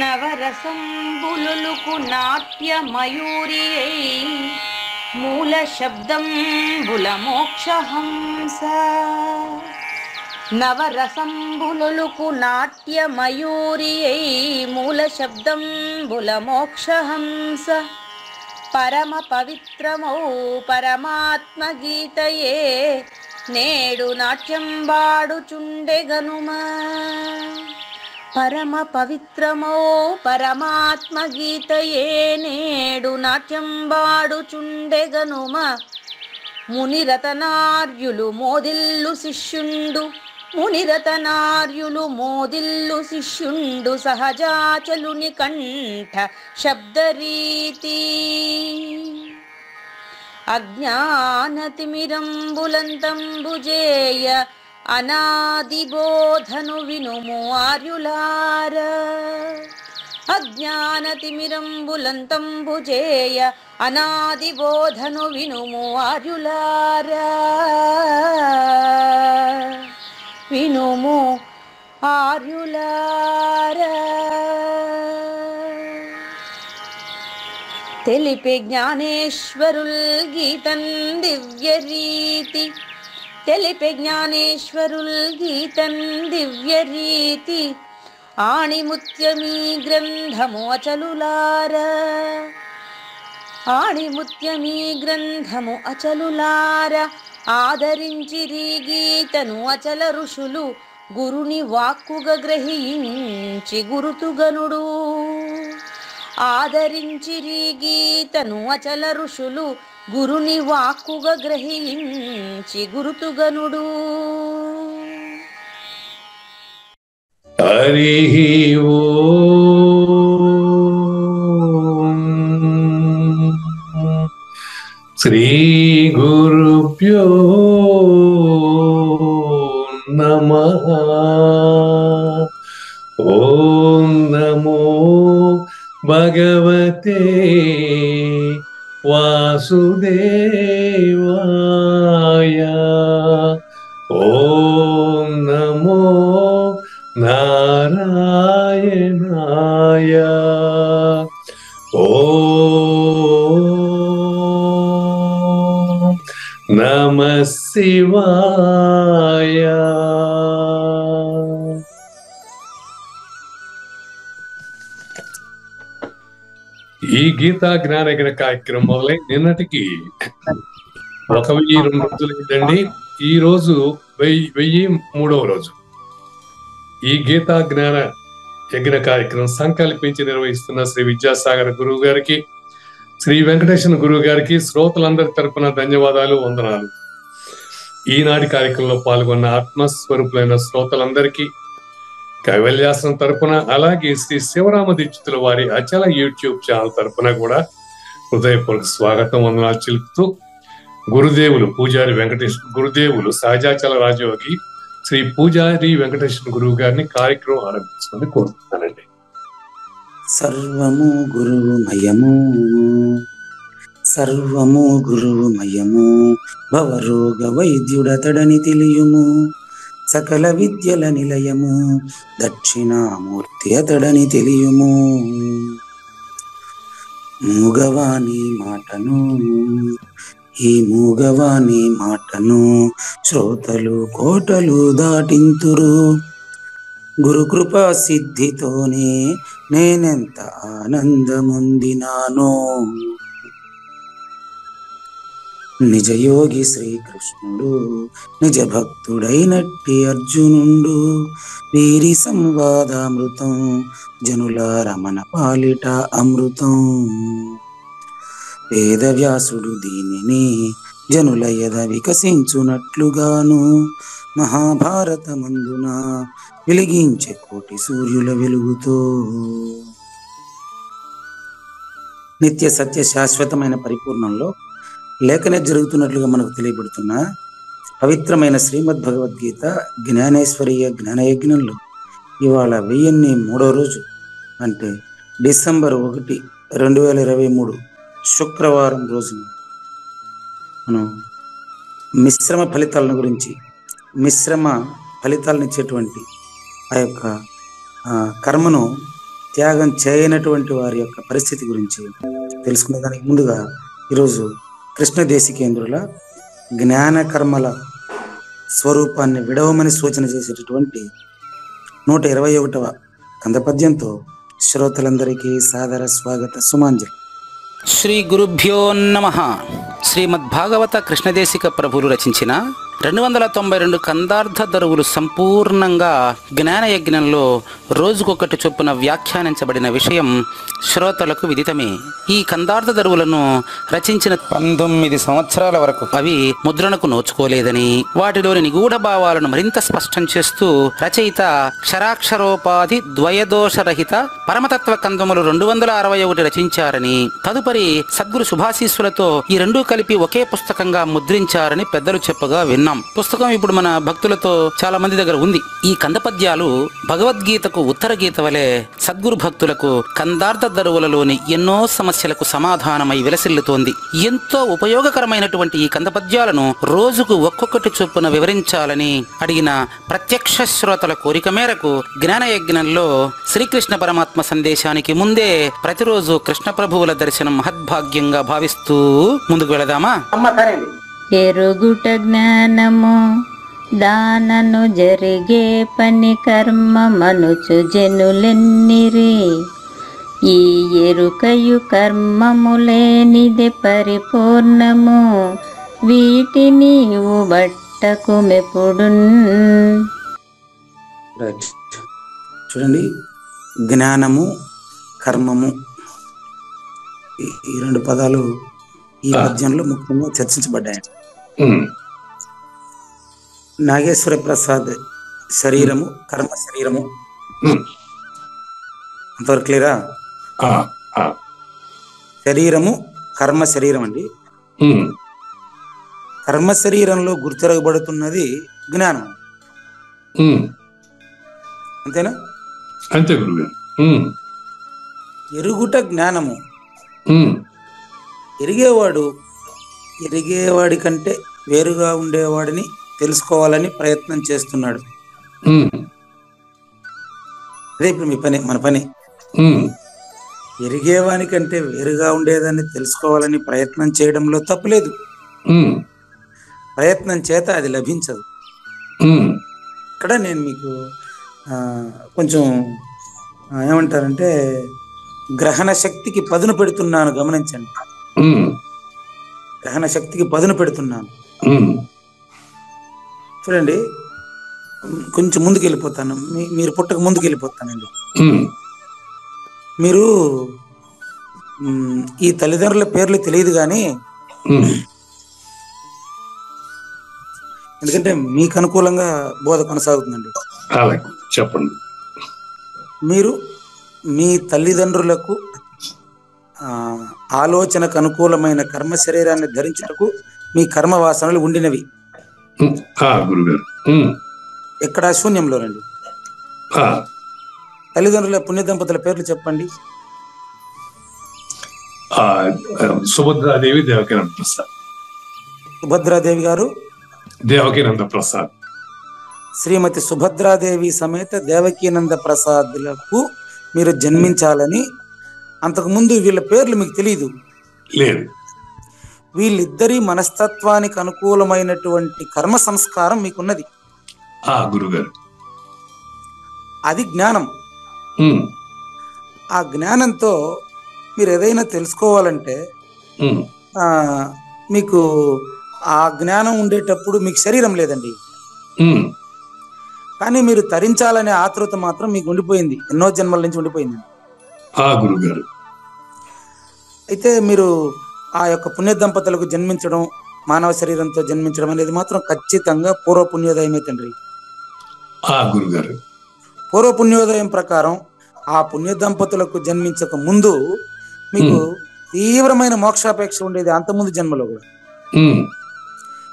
నవరసంబులుకు నాట్య మయూరియై మూల శబ్దంబుల మోక్షహంస. నవరసంబులుకు నాట్య మయూరియై మూల శబ్దంబుల మోక్షహంస. పరమ పవిత్రమౌ పరమాత్మ గీతయే నేడు నాట్యం వాడుచుండెగనుమా. పరమ పవిత్రమౌ పరమాత్మ గీతయే నేడు నాట్యం వాడుచుండెగనుమ. మునిరతనార్యులు మోదిల్లు శిష్యుండు, మునిరతనార్యులు మోదిల్లు శిష్యుండు సహజాచలుని కంఠ శబ్దరీతి. అజ్ఞానతిమిరంబులంతంబుజేయ అనాదిబోధను వినుము ఆర్యులార. అజ్ఞానతిమిరంబులంతంబుజేయ అనాదిబోధను వినుము ఆర్యులార. వినుము ఆర్యులార. తెలిపే జ్ఞానేశ్వరుల్ గీతం దివ్యరీతి. తెలిపే జ్ఞానేశ్వరుల్ గీతం దివ్యరీతి. ఆణిముత్యమీ గ్రంథము అచలులార. ఆణిముత్యమీ గ్రంథము అచలులార. ఆదరించిరి గీతను అచల ఋషులు గురుని వాక్కుగా గ్రహించి గురుతుగనుడు. ఆదరించిరి గీతను అచల ఋషులు గురుని వాక్కుగా గ్రహించి గురుతుగనుడు. హరి ఓం. శ్రీ గురుభ్యో నమః. ఓం నమో భగవతే వాసుదేవాయ. ఓం నమో నారాయణాయ. ఓం నమః శివాయ. ఈ గీతా జ్ఞానగిరి కార్యక్రమం మొదలై నిన్నటికి 1002 రోజులు అయిందండి. ఈ రోజు 1003వ రోజు. ఈ గీతా జ్ఞాన యజ్ఞ కార్యక్రమం సంకల్పించి నిర్వహిస్తున్న శ్రీ విద్యాసాగర్ గురువు గారికి, శ్రీ వెంకటేశ్వర గురువు గారికి శ్రోతలందరి తరపున ధన్యవాదాలు, వందనాలు. ఈనాటి కార్యక్రమంలో పాల్గొన్న ఆత్మస్వరూపులైన శ్రోతలందరికీ కైవల్యాసనం తరపున, అలాగే శ్రీ శివరామ దీక్షితుల వారి అచల యూట్యూబ్ ఛానల్ తరపున కూడా హృదయపూర్వక స్వాగతం, వందనాలు తెలుపుతూ గురుదేవులు పూజారి వెంకటేశ్వర గురుదేవులు సహజాచల రాజయోగి శ్రీ పూజారి వెంకటేశ్వర గురువు గారిని కార్యక్రమం ఆరంభించమని కోరుతున్నానండి. సర్వము గురువుమయము, సర్వము గురువుమయము, భవరోగ వైద్యుడతడని తెలియుము. సకల విద్యల నిలయము, దక్షిణామూర్తి అతడని తెలియుము. మూగవాణి మాటను, ఈ మూగవాణి మాటను శ్రోతలు కోటలు దాటింతురు. గురుకృపా సిద్ధితోనే నేనెంత ఆనందముందినానో. నిజయోగి శ్రీకృష్ణుడు, నిజ భక్తుడైనట్టి అర్జునుండు. వీరి సంవాదామృతం జనుల రమణ పాలిట అమృతం. వేదవ్యాసుడు దీనిని జనుల యద వికసించునట్లుగాను, మహాభారతమందున వెలిగించే కోటి సూర్యుల వెలుగుతో. నిత్య సత్య శాశ్వతమైన పరిపూర్ణంలో లేఖనే జరుగుతున్నట్లుగా మనకు తెలియబడుతున్న పవిత్రమైన శ్రీమద్ భగవద్గీత జ్ఞానేశ్వరీయ జ్ఞానయజ్ఞంలో ఇవాళ 1003వ రోజు, అంటే డిసెంబర్ 1, 2023 శుక్రవారం రోజున మనం మిశ్రమ ఫలితాలను గురించి, మిశ్రమ ఫలితాలను ఇచ్చేటువంటి ఆ యొక్క కర్మను త్యాగం చేయనటువంటి వారి యొక్క పరిస్థితి గురించి తెలుసుకునే దానికి ముందుగా ఈరోజు కృష్ణ దేశికేంద్రుల జ్ఞాన కర్మల స్వరూపాన్ని విడవమని సూచన చేసేటటువంటి 121వ కందపద్యంతో శ్రోతలందరికీ సాదర స్వాగత సుమాంజలి. శ్రీ గురుభ్యో నమః. శ్రీమద్భాగవత కృష్ణదేశిక ప్రభులు రచించిన 292 కందార్థ దరువులు సంపూర్ణంగా జ్ఞానయజ్ఞంలో రోజుకొకటి చొప్పున వ్యాఖ్యానించబడిన విషయం శ్రోతలకు విదితమే. ఈ కందార్థ దరువులను రచించిన 19 సంవత్సరాల వరకు అవి ముద్రణకు నోచుకోలేదని, వాటిలోని నిగూఢ భావాలను మరింత స్పష్టం చేస్తూ రచయిత క్షరాక్షరోపాధి ద్వయదోషరహిత పరమతత్వ కందములు 261 రచించారని, తదుపరి సద్గురు శుభాశీస్సులతో ఈ రెండూ కలిపి ఒకే పుస్తకంగా ముద్రించారని పెద్దలు చెప్పగా విన్నాం. పుస్తకం ఇప్పుడు మన భక్తులతో చాలా మంది దగ్గర ఉంది. ఈ కందపద్యాలు భగవద్గీతకు ఉత్తర గీత వలె సద్గురు భక్తులకు కందార్థ దరువులలోని ఎన్నో సమస్యలకు సమాధానమై విలసిల్లుతోంది. ఎంతో ఉపయోగకరమైనటువంటి ఈ కందపద్యాలను రోజుకు ఒక్కొక్కటి చొప్పున వివరించాలని అడిగిన ప్రత్యక్ష శ్రోతల కోరిక మేరకు జ్ఞానయజ్ఞంలో శ్రీకృష్ణ పరమాత్మ సందేశానికి ముందే ప్రతిరోజు కృష్ణ ప్రభువుల దర్శనం మహద్భాగ్యంగా భావిస్తూ ముందుకు వెళదామా? ఎరుగుట జ్ఞానము దానను జరిగే పని కర్మ మనుచు జనులెన్నిరి. ఈ ఎరుకయు కర్మము లేనిది పరిపూర్ణము, వీటిని బట్టకు మెప్పుడున్. చూడండి, జ్ఞానము కర్మము ఈ రెండు పదాలు ఈ పద్యంలో ముఖ్యంగా చర్చించబడ్డాయి. నాగేశ్వర ప్రసాద్ శరీరము కర్మ శరీరము అంతవరకు క్లియరా? శరీరము కర్మ శరీరం అండి. కర్మ శరీరంలో గుర్తిరగబడుతున్నది జ్ఞానం, అంతేనా? అంతే గురుగారు. ఎరుగుట జ్ఞానము. ఎరిగేవాడి కంటే వేరుగా ఉండేవాడిని తెలుసుకోవాలని ప్రయత్నం చేస్తున్నాడు. అదే ఇప్పుడు మీ పని, మన పని. ఎరిగేవాని కంటే వేరుగా ఉండేదాన్ని తెలుసుకోవాలని ప్రయత్నం చేయడంలో తప్పులేదు. ప్రయత్నం చేత అది లభించదు. ఇక్కడ నేను మీకు కొంచెం ఏమంటారంటే గ్రహణ శక్తికి పదును పెడుతున్నాను, గమనించండి. గ్రహణ శక్తికి పదును పెడుతున్నాను. చూడండి, కొంచెం ముందుకు వెళ్ళిపోతాను, మీరు పుట్టక ముందుకు వెళ్ళిపోతానండి. మీరు ఈ తల్లిదండ్రుల పేర్లు తెలియదు కానీ, ఎందుకంటే మీకు అనుకూలంగా బోధ కొనసాగుతుందండి. చెప్పండి. మీరు మీ తల్లిదండ్రులకు ఆలోచనకు అనుకూలమైన కర్మ శరీరాన్ని ధరించుటకు మీ కర్మ వాసనలు ఉండినవి. గురుగారు, ఎక్కడ? శూన్యంలోనండి. తల్లిదండ్రుల పుణ్య దంపతుల పేర్లు చెప్పండి. సుభద్రాదేవి, దేవకీనంద ప్రసాద్. సుభద్రాదేవి గారు దేవకీనంద ప్రసాద్. శ్రీమతి సుభద్రాదేవి సమేత దేవకీనంద ప్రసాద్లకు మీరు జన్మించాలని, అంతకుముందు వీళ్ళ పేర్లు మీకు తెలియదు. లేదు. వీళ్ళిద్దరి మనస్తత్వానికి అనుకూలమైనటువంటి కర్మ సంస్కారం మీకున్నది. గురుగారు, అది జ్ఞానం. ఆ జ్ఞానంతో మీరు ఏదైనా తెలుసుకోవాలంటే మీకు ఆ జ్ఞానం ఉండేటప్పుడు మీకు శరీరం లేదండి, కానీ మీరు తరించాలనే ఆతృత మాత్రం మీకు ఉండిపోయింది, ఎన్నో జన్మల నుంచి ఉండిపోయింది. గురుగారు, అయితే మీరు ఆ యొక్క పుణ్య దంపతులకు జన్మించడం, మానవ శరీరంతో జన్మించడం అనేది మాత్రం ఖచ్చితంగా పూర్వ పుణ్యోదయమే తండ్రి. గురుగారు, పూర్వ పుణ్యోదయం ప్రకారం ఆ పుణ్య దంపతులకు జన్మించక ముందు మీకు తీవ్రమైన మోక్షాపేక్ష ఉండేది, అంతకుముందు జన్మలో కూడా.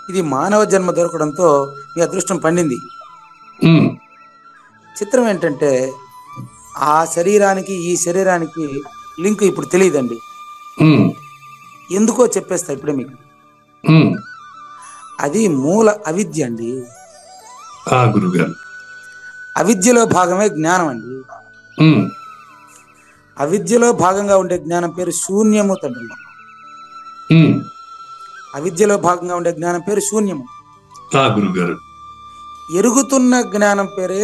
ఇది మానవ జన్మ దొరకడంతో మీ అదృష్టం పండింది. చిత్రం ఏంటంటే ఆ శరీరానికి ఈ శరీరానికి లింక్ ఇప్పుడు తెలియదండి. ఎందుకో చెప్పేస్తా ఇప్పుడే మీకు. అది మూల అవిద్య అండి. గురుగారు, అవిద్యలో భాగమే జ్ఞానం అండి. అవిద్యలో భాగంగా ఉండే జ్ఞానం పేరు శూన్యము తండ్రి. అవిద్యలో భాగంగా ఉండే జ్ఞానం పేరు శూన్యము. గురుగారు. ఎరుగుతున్న జ్ఞానం పేరే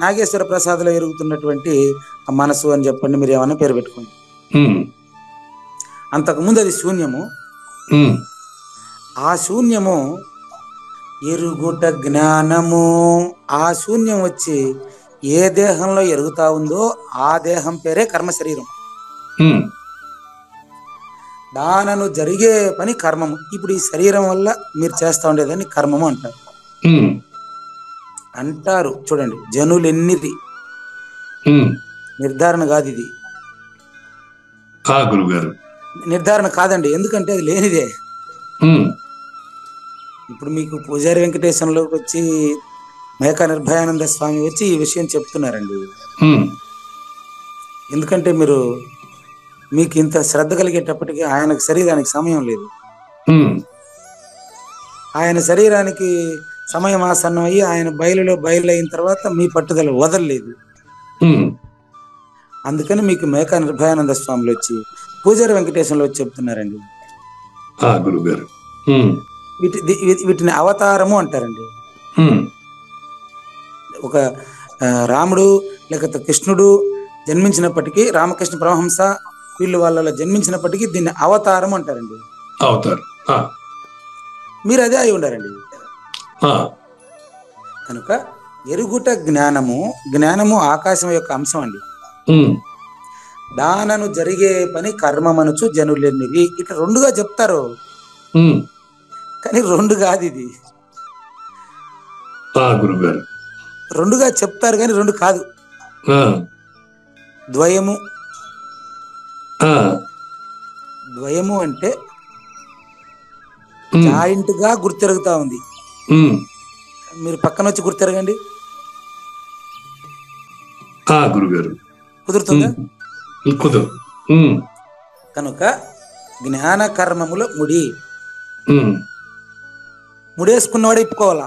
నాగేశ్వర ప్రసాద్లో ఎరుగుతున్నటువంటి మనసు అని చెప్పండి, మీరు ఏమన్నా పేరు పెట్టుకోండి. అంతకుముందు అది శూన్యము. ఆ శూన్యము ఎరుగుట జ్ఞానము. ఆ శూన్యం వచ్చి ఏ దేహంలో ఎరుగుతా ఉందో ఆ దేహం పేరే కర్మ శరీరం. దానను జరిగే పని కర్మము. ఇప్పుడు ఈ శరీరం వల్ల మీరు చేస్తా ఉండేదాన్ని కర్మము అంటారు. అంటారు చూడండి, జనులు ఎన్నిది నిర్ధారణ కాదు ఇది. నిర్ధారణ కాదండి, ఎందుకంటే అది లేనిదే. ఇప్పుడు మీకు పూజారి వెంకటేశ్వరంలోకి వచ్చి మేకా నిర్భయానంద స్వామి వచ్చి ఈ విషయం చెప్తున్నారండి. ఎందుకంటే మీకు ఇంత శ్రద్ధ కలిగేటప్పటికీ ఆయనకు శరీరానికి సమయం లేదు. ఆయన శరీరానికి సమయం ఆసన్నం అయ్యి ఆయన బయలుైన తర్వాత మీ పట్టుదల వదలలేదు. అందుకని మీకు మేకా నిర్భయానంద స్వామిలో వచ్చి పూజారి వెంకటేశ్వరంలో వచ్చి చెప్తున్నారండి. వీటిని అవతారము అంటారండి. ఒక రాముడు లేకపోతే కృష్ణుడు జన్మించినప్పటికీ, రామకృష్ణ పరమహంస వీళ్ళు వాళ్ళ జన్మించినప్పటికీ దీన్ని అవతారం అంటారండి. మీరు అదే అయి ఉండారండి. కనుక ఎరుగుట జ్ఞానము. జ్ఞానము ఆకాశం యొక్క అంశం అండి. దానను జరిగే పని కర్మమనుచు జనులెన్నిది. ఇట్లా రెండుగా చెప్తారు కానీ రెండు కాదు ఇది. రెండుగా చెప్తారు కానీ రెండు కాదు. ద్వయము. ద్వయము అంటే జాయింట్ గా గుర్తెరుగుతా ఉంది. మీరు పక్కన వచ్చి గుర్తెరగండి, కుదురుతుందా? కనుక జ్ఞాన కర్మముల ముడి. ముడేసుకున్నవాడే ఇప్పుకోవాలా.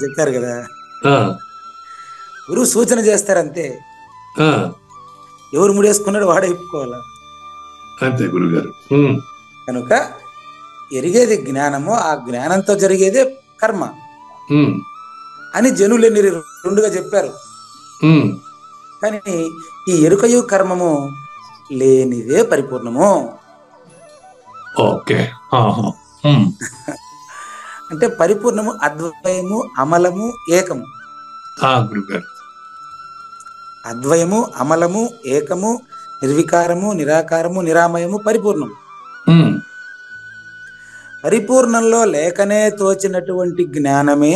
చెప్పారు కదా, గురువు సూచన చేస్తారంతే. ఎవరు ముడేసుకున్నాడు వాడే ఇప్పుకోవాలా. అంతే గురుగారు. కనుక ఎరిగేది జ్ఞానము, ఆ జ్ఞానంతో జరిగేదే కర్మ అని జనులెన్ని రెండుగా చెప్పారు. కానీ ఈ ఎరుకయు కర్మము లేనిదే పరిపూర్ణము. ఓకే. అంటే పరిపూర్ణము అద్వయము, అమలము, ఏకము. అద్వయము, అమలము, ఏకము, నిర్వికారము, నిరాకారము, నిరామయము, పరిపూర్ణము. పరిపూర్ణంలో లేకనే తోచినటువంటి జ్ఞానమే,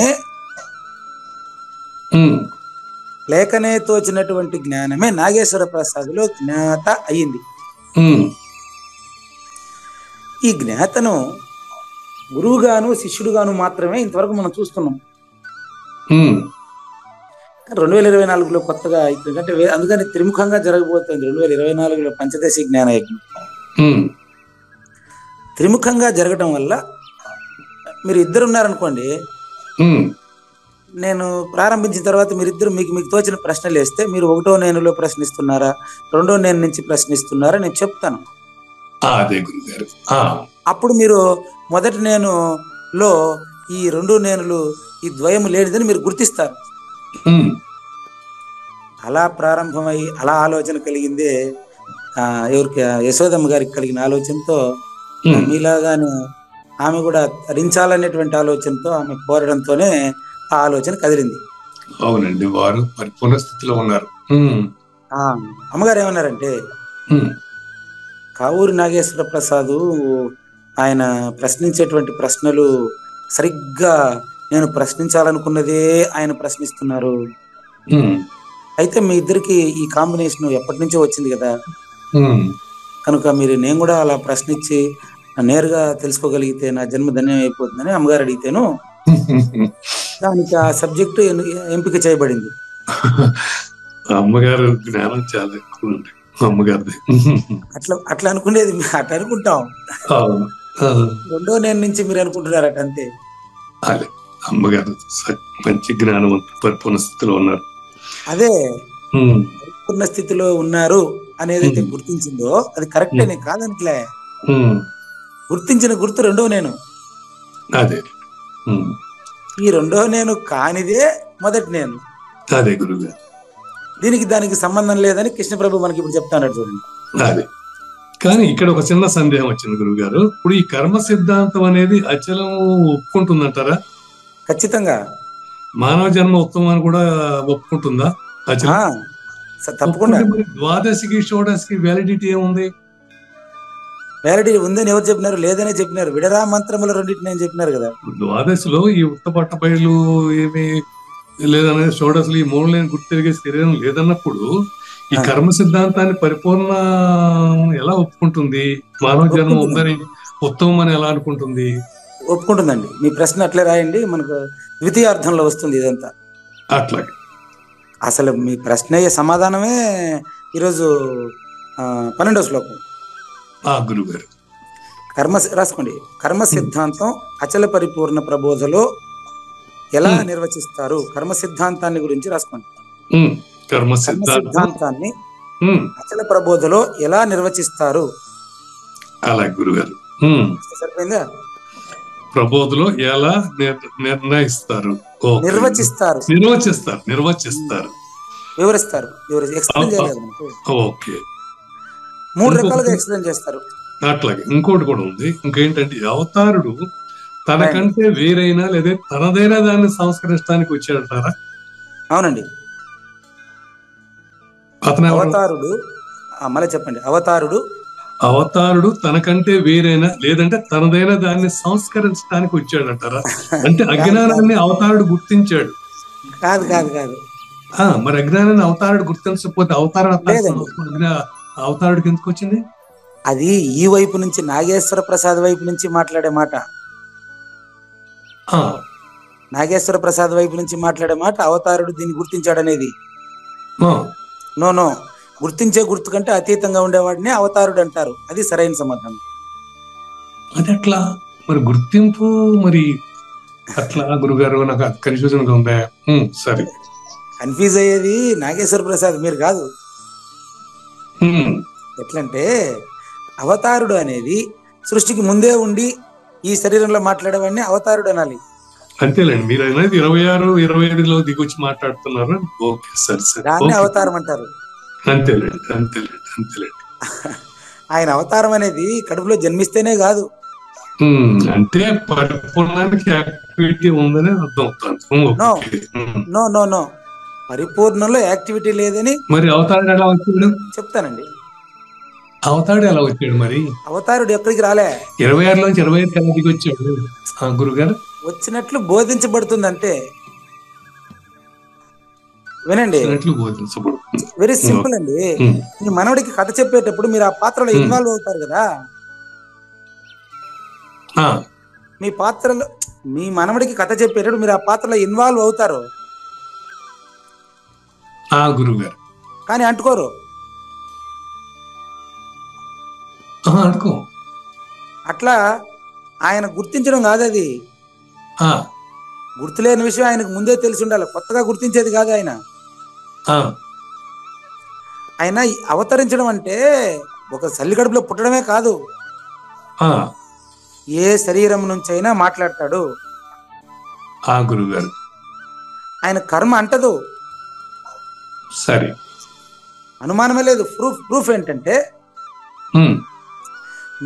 లేకనే తోచినటువంటి జ్ఞానమే నాగేశ్వర ప్రసాద్లో జ్ఞాత అయింది. ఈ జ్ఞాతను గురువుగాను శిష్యుడుగాను మాత్రమే ఇంతవరకు మనం చూస్తున్నాం. 2024లో కొత్తగా అంటే అందుకని త్రిముఖంగా జరగబోతుంది 2024లో పంచదశి జ్ఞాన యజ్ఞం. త్రిముఖంగా జరగటం వల్ల మీరు ఇద్దరు ఉన్నారనుకోండి, నేను ప్రారంభించిన తర్వాత మీరిద్దరు మీకు తోచిన ప్రశ్నలు వేస్తే మీరు 1వ నేనులో ప్రశ్నిస్తున్నారా, 2వ నేను నుంచి ప్రశ్నిస్తున్నారా నేను చెప్తాను. అప్పుడు మీరు మొదటి నేనులో ఈ 2 నేనులు ఈ ద్వయము లేనిదని మీరు గుర్తిస్తారు. అలా ప్రారంభమై అలా ఆలోచన కలిగిందే ఎవరికి, యశోదమ్మ గారికి కలిగిన ఆలోచనతో మీలాగానే ఆమె కూడా తరించాలనేటువంటి ఆలోచనతో ఆమె కోరడంతోనే ఆ ఆలోచన కదిలింది. అవునండి, వారు పరిపూర్ణ స్థితిలో ఉన్నారు. అమ్మగారు ఏమన్నారంటే, కావూరి నాగేశ్వర ప్రసాద్ ఆయన ప్రశ్నించేటువంటి ప్రశ్నలు సరిగ్గా నేను ప్రశ్నించాలనుకున్నదే ఆయన ప్రశ్నిస్తున్నారు. అయితే మీ ఇద్దరికి ఈ కాంబినేషన్ ఎప్పటి నుంచో వచ్చింది కదా, కనుక నేను కూడా అలా ప్రశ్నించి నేరుగా తెలుసుకోగలిగితే నా జన్మ ధన్యం అయిపోతుందని అమ్మగారు అడిగితేను దానికి ఆ సబ్జెక్టు ఎంపిక చేయబడింది. అమ్మగారు జ్ఞానం చాలా ఎక్కువ అమ్మగారిది. అట్లా అనుకునేది, అట్లా అనుకుంటాం. 2వ నేను నుంచి మీరు అనుకుంటున్నారట అంతే. అమ్మగారు మంచి జ్ఞానం పరిపూర్ణ స్థితిలో ఉన్నారు. అదే పరిపూర్ణ స్థితిలో ఉన్నారు అనేదైతే గుర్తించిందో అది కరెక్టే, నేను కాదనట్లే. గుర్తించిన గుర్తు రెండో నేను. అదే ఈ రెండో నేను కానిదే మొదటి నేను. అదే గురుగారు. దానికి సంబంధం లేదని కృష్ణప్రభు మనకి ఇప్పుడు చెప్తాడు చూడండి. అదే. కానీ ఇక్కడ ఒక చిన్న సందేహం వచ్చింది గురుగారు. ఇప్పుడు ఈ కర్మ సిద్ధాంతం అనేది అచలం ఒప్పుకుంటుందంటారా? ఖచ్చితంగా. మానవ జన్మ ఉత్తమం అని కూడా ఒప్పుకుంటుందా అచలం? తప్పకుండా. ద్వాదశికి షోడశికి వ్యాలిడిటీ ఏముంది? వ్యాలిడిటీ ఉందని ఎవరు చెప్పినారు? లేదనే చెప్పినారు. విడరా మంత్రములు రెండింటిని అని చెప్పినారు కదా. ద్వాదశిలో ఈ ఉత్తపట్ట బయలు ఏమి లేదనేది, షోడశులు ఈ మూడు లేని గుర్తు తిరిగే శరీరం లేదన్నప్పుడు ఈ కర్మ సిద్ధాంతాన్ని పరిపూర్ణ ఎలా ఒప్పుకుంటుంది? మానవ జన్మ ఉందని ఉత్తమం అని ఎలా అనుకుంటుంది? ఒప్పుకుంటుందండి. మీ ప్రశ్న అట్లే రాయండి, మనకు ద్వితీయార్థంలో వస్తుంది ఇదంతా. అట్లాగే అసలు మీ ప్రశ్న అయ్యే సమాధానమే ఈరోజు 12వ శ్లోకం. గురుగారు రాసుకోండి. కర్మ సిద్ధాంతం అచల పరిపూర్ణ ప్రబోధలో ఎలా నిర్వచిస్తారు? కర్మ సిద్ధాంతాన్ని గురించి రాసుకోండి. కర్మ సిద్ధాంతాన్ని అచల ప్రబోధలో ఎలా నిర్వచిస్తారు? అలాగే గురుగారు. సరిపోయిందా? ప్రబోధలో ఎలా నిర్ణయిస్తారు, నిర్వచిస్తారు, వివరిస్తారు. ఎక్స్ప్లెయిన్ చేయలేదు. ఓకే, 3 రకాలుగా ఎక్స్ప్లెయిన్ చేస్తారు. అట్లాగే ఇంకోటి కూడా ఉంది. ఇంకేంటంటే అవతారుడు తనకంటే వేరైనా లేదా తనదైన దాన్ని సంస్కరించడానికి వచ్చాడంటారా? అవునండి. అవతారుడు మళ్ళీ చెప్పండి. అవతారుడు తనకంటే వేరైనా లేదంటే తనదైన దాన్ని సంస్కరించడానికి వచ్చాడంటారా? అంటే అజ్ఞానాన్ని అవతారుడు గుర్తించాడు. కాదు కాదు కాదు. మరి అజ్ఞానాన్ని అవతారుడు గుర్తించకపోతే అవతారుడికి ఎందుకు వచ్చింది? అది ఈ వైపు నుంచి, నాగేశ్వర ప్రసాద్ వైపు నుంచి మాట్లాడే మాట. నాగేశ్వర ప్రసాద్ వైపు నుంచి మాట్లాడే మాట అవతారుడు దీన్ని గుర్తించాడనేది. నో, గుర్తించే గుర్తు కంటే అతీతంగా ఉండేవాడిని అవతారుడు అంటారు. అది సరైన సమాధానం. అది ఎట్లా మరి గుర్తింపు? మరి అట్లా గురుగారు, నాకు కన్ఫ్యూజన్ గా ఉందా? సరే, కన్ఫ్యూజ్ అయ్యేది నాగేశ్వర ప్రసాద్, మీరు కాదు. ఎట్లంటే అవతారుడు అనేది సృష్టికి ముందే ఉండి ఈ శరీరంలో మాట్లాడేవాడిని అవతారుడు అనాలి. అంతేలేండి. మీరు అనేది 26, 25లో దిగొచ్చి మాట్లాడుతున్నారు. ఓకే, సరే సరే, దాన్ని అవతారం అంటారు. అంతేలేండి. ఆయన అవతారం అనేది కడుపులో జన్మిస్తేనే కాదు, అంటే పరిపూర్ణానికి యాక్టివిటీ ఉందని అర్థం అవుతుంది. నో, పరిపూర్ణంలో యాక్టివిటీ లేదని. మరి అవతారుడు ఎలా వచ్చాడు? చెప్తానండి. అవతారుడు ఎలా వచ్చాడు? మరి అవతారుడు ఎక్కడికి రాలే. 26లోంచి 25 ఎలా దిగి వచ్చాడు గురుగారు? వచ్చినట్లు బోధించబడుతుంది అంటే. వినండి, వెరీ సింపుల్ అండి. మీ మనవడికి కథ చెప్పేటప్పుడు మీరు ఆ పాత్రలో ఇన్వాల్వ్ అవుతారు కదా. మీ మనవడికి కథ చెప్పేటప్పుడు మీరు ఆ పాత్రలో ఇన్వాల్వ్ అవుతారు. గురుగారు కానీ అంటుకోరు. అట్లా ఆయన గుర్తించడం కాదు అది. గుర్తులేని విషయం ఆయనకు ముందే తెలిసి ఉండాలి. కొత్తగా గుర్తించేది కాదు ఆయన. ఆయన అవతరించడం అంటే ఒక తల్లి కడుపులో పుట్టడమే కాదు, ఏ శరీరం నుంచి అయినా మాట్లాడతాడు. గురుగారు ఆయన కర్మ అంటదు. సరే, అనుమానమే లేదు. ప్రూఫ్ ఏంటంటే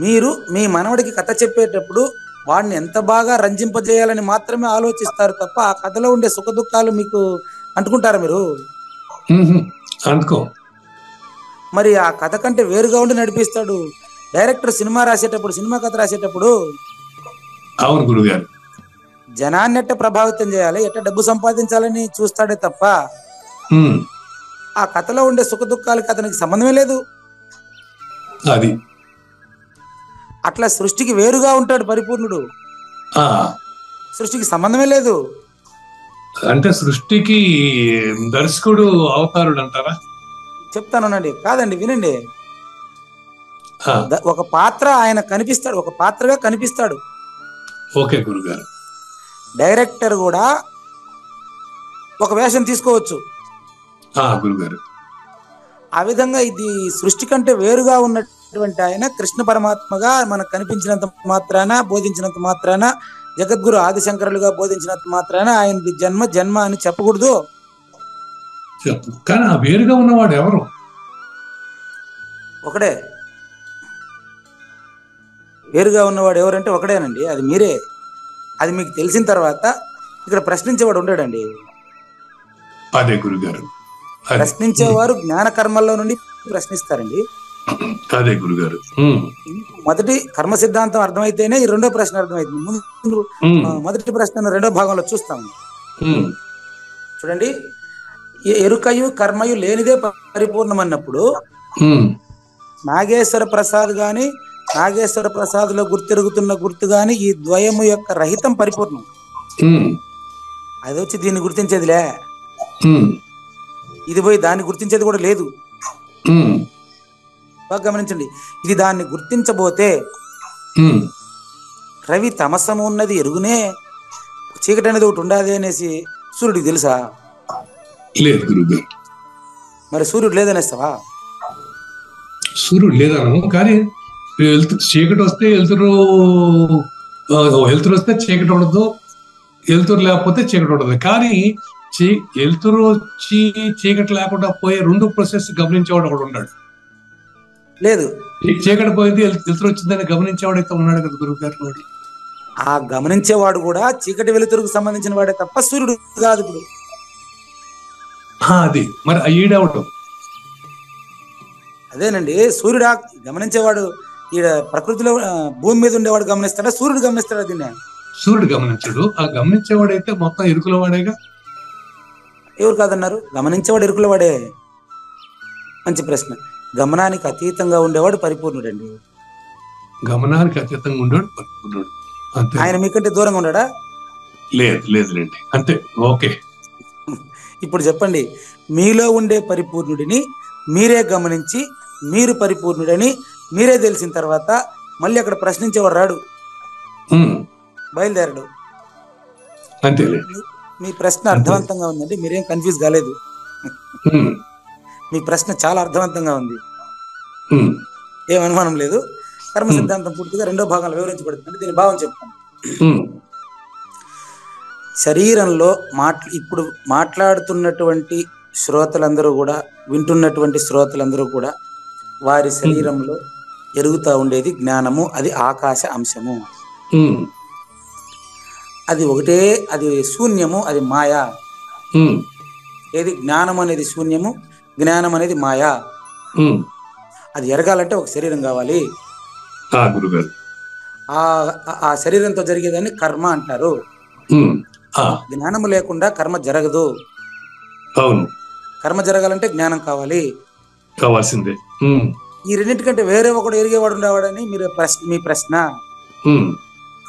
మీరు మీ మనవడికి కథ చెప్పేటప్పుడు వాడిని ఎంత బాగా రంజింపజేయాలని మాత్రమే ఆలోచిస్తారు తప్ప ఆ కథలో ఉండే సుఖ దుఃఖాలు మీకు అంటుకుంటారా మీరు? అనుకో. మరి ఆ కథ కంటే వేరుగా ఉండి నడిపిస్తాడు డైరెక్టర్. సినిమా కథ రాసేటప్పుడు అవును గురుగారు, జనాన్ని ఎట్ట ప్రభావితం చేయాలి, ఎట్ట డబ్బు సంపాదించాలని చూస్తాడే తప్ప ఆ కథలో ఉండే సుఖ దుఃఖాలకి అతనికి సంబంధమే లేదు. అది అట్లా సృష్టికి వేరుగా ఉంటాడు పరిపూర్ణుడు. సృష్టికి సంబంధమే లేదు. అంటే సృష్టికి దర్శకుడు అవతారుడు అంటారా? చెప్తానండి. కాదండి, వినండి. ఒక పాత్ర ఆయన కనిపిస్తాడు, ఒక పాత్రగా కనిపిస్తాడు. ఓకే గురుగారు. డైరెక్టర్ కూడా ఒక వేషం తీసుకోవచ్చు. గురుగారు ఆ విధంగా ఇది సృష్టి కంటే వేరుగా ఉన్నటువంటి ఆయన కృష్ణ పరమాత్మగా మనకు కనిపించినంత మాత్రాన, బోధించినంత మాత్రాన, జగద్గురు ఆదిశంకరులుగా బోధించినంత మాత్రాన ఆయన జన్మ జన్మ అని చెప్పకూడదు. చెప్పు. కానీ ఆ వేరుగా ఉన్నవాడు ఎవరు? ఒకడే. వేరుగా ఉన్నవాడు ఎవరంటే ఒకడేనండి, అది మీరే. అది మీకు తెలిసిన తర్వాత ఇక్కడ ప్రశ్నించేవాడు ఉండడండి. అదే గురుగారు, ప్రశ్నించేవారు జ్ఞాన కర్మల్లో నుండి ప్రశ్నిస్తారండి. అదే గురుగారు. మొదటి కర్మ సిద్ధాంతం అర్థమైతేనే ఈ రెండో ప్రశ్న అర్థమైంది. ముందు మొదటి ప్రశ్న రెండో భాగంలో చూస్తాము. చూడండి, ఎరుకయు కర్మయు లేనిదే పరిపూర్ణమన్నప్పుడు నాగేశ్వర ప్రసాద్ గాని, నాగేశ్వర ప్రసాద్ లో గుర్తెరుగుతున్న గుర్తు గాని, ఈ ద్వయము యొక్క రహితం పరిపూర్ణం. అది వచ్చి దీన్ని గుర్తించేదిలే, ఇది పోయి దాన్ని గుర్తించేది కూడా లేదు. బాగా గమనించండి, ఇది దాన్ని గుర్తించబోతే రవి తమసము ఉన్నది ఎరుగునే, చీకటి అనేది ఒకటి ఉండాలి అనేసి సూర్యుడికి తెలుసా? లేదు గురుగారు. మరి సూర్యుడు లేదనేస్తావా? సూర్యుడు లేదను, కానీ చీకటి వస్తే వెళ్తురు, వెళ్తురు వస్తే చీకటి ఉండదు, వెళ్తురు లేకపోతే చీకటి ఉండదు. కానీ వెళ్తురు వచ్చి చీకటి లేకుండా పోయే రెండు ప్రాసెస్ గమనించేవాడు ఒకడు ఉన్నాడు. లేదు, చీకటి పోయింది వెళ్తురు వచ్చిందని గమనించేవాడైతే ఉన్నాడు కదా గురువు గారు. ఆ గమనించేవాడు కూడా చీకటి వెలుతురుకు సంబంధించిన వాడే తప్ప సూర్యుడు కాదు. ఇప్పుడు అది మరి ఈడవడం అదేనండి, సూర్యుడు గమనించేవాడు ఈడ ప్రకృతిలో భూమి మీద ఉండేవాడు గమనిస్తాడా, సూర్యుడు గమనిస్తాడా? దీన్ని సూర్యుడు గమనించడు. ఆ గమనించేవాడైతే మొత్తం ఇరుకుల వాడేగా. ఎవరు కాదన్నారు? గమనించేవాడు ఇరుకుల వాడే. మంచి ప్రశ్న. గమనానికి అతీతంగా ఉండేవాడు పరిపూర్ణుడండి. గమనానికి అతీతంగా ఉండేవాడు పరిపూర్ణుడు. ఆయన మీకంటే దూరంగా ఉన్నాడా? లేదులేండి, అంతే. ఓకే, ఇప్పుడు చెప్పండి, మీలో ఉండే పరిపూర్ణుడిని మీరే గమనించి మీరు పరిపూర్ణుడని మీరే తెలిసిన తర్వాత మళ్ళీ అక్కడ ప్రశ్నించేవాడు రాడు, బయలుదేరడు. అంతేలే. మీ ప్రశ్న అర్థవంతంగా ఉందండి, మీరేం కన్ఫ్యూజ్ కాలేదు. మీ ప్రశ్న చాలా అర్థవంతంగా ఉంది, ఏం అనుమానం లేదు. కర్మ సిద్ధాంతం పూర్తిగా రెండో భాగంలో వివరించబడుతుంది. దీని భావం చెప్తాను. శరీరంలో ఇప్పుడు మాట్లాడుతున్నటువంటి శ్రోతలందరూ కూడా, వింటున్నటువంటి శ్రోతలందరూ కూడా వారి శరీరంలో ఎరుగుతూ ఉండేది జ్ఞానము. అది ఆకాశ అంశము. అది ఒకటే, అది శూన్యము, అది మాయా. ఏది? జ్ఞానం అనేది శూన్యము, జ్ఞానం అనేది మాయా. అది ఎరగాలంటే ఒక శరీరం కావాలి. ఆ శరీరంతో జరిగేదాన్ని కర్మ అంటారు. జ్ఞానము లేకుండా కర్మ జరగదు. కర్మ జరగాలంటే జ్ఞానం కావాల్సిందే. ఈ రెండింటికంటే వేరే ఒకడు ఎరిగేవాడు ఉండేవాడని మీ ప్రశ్న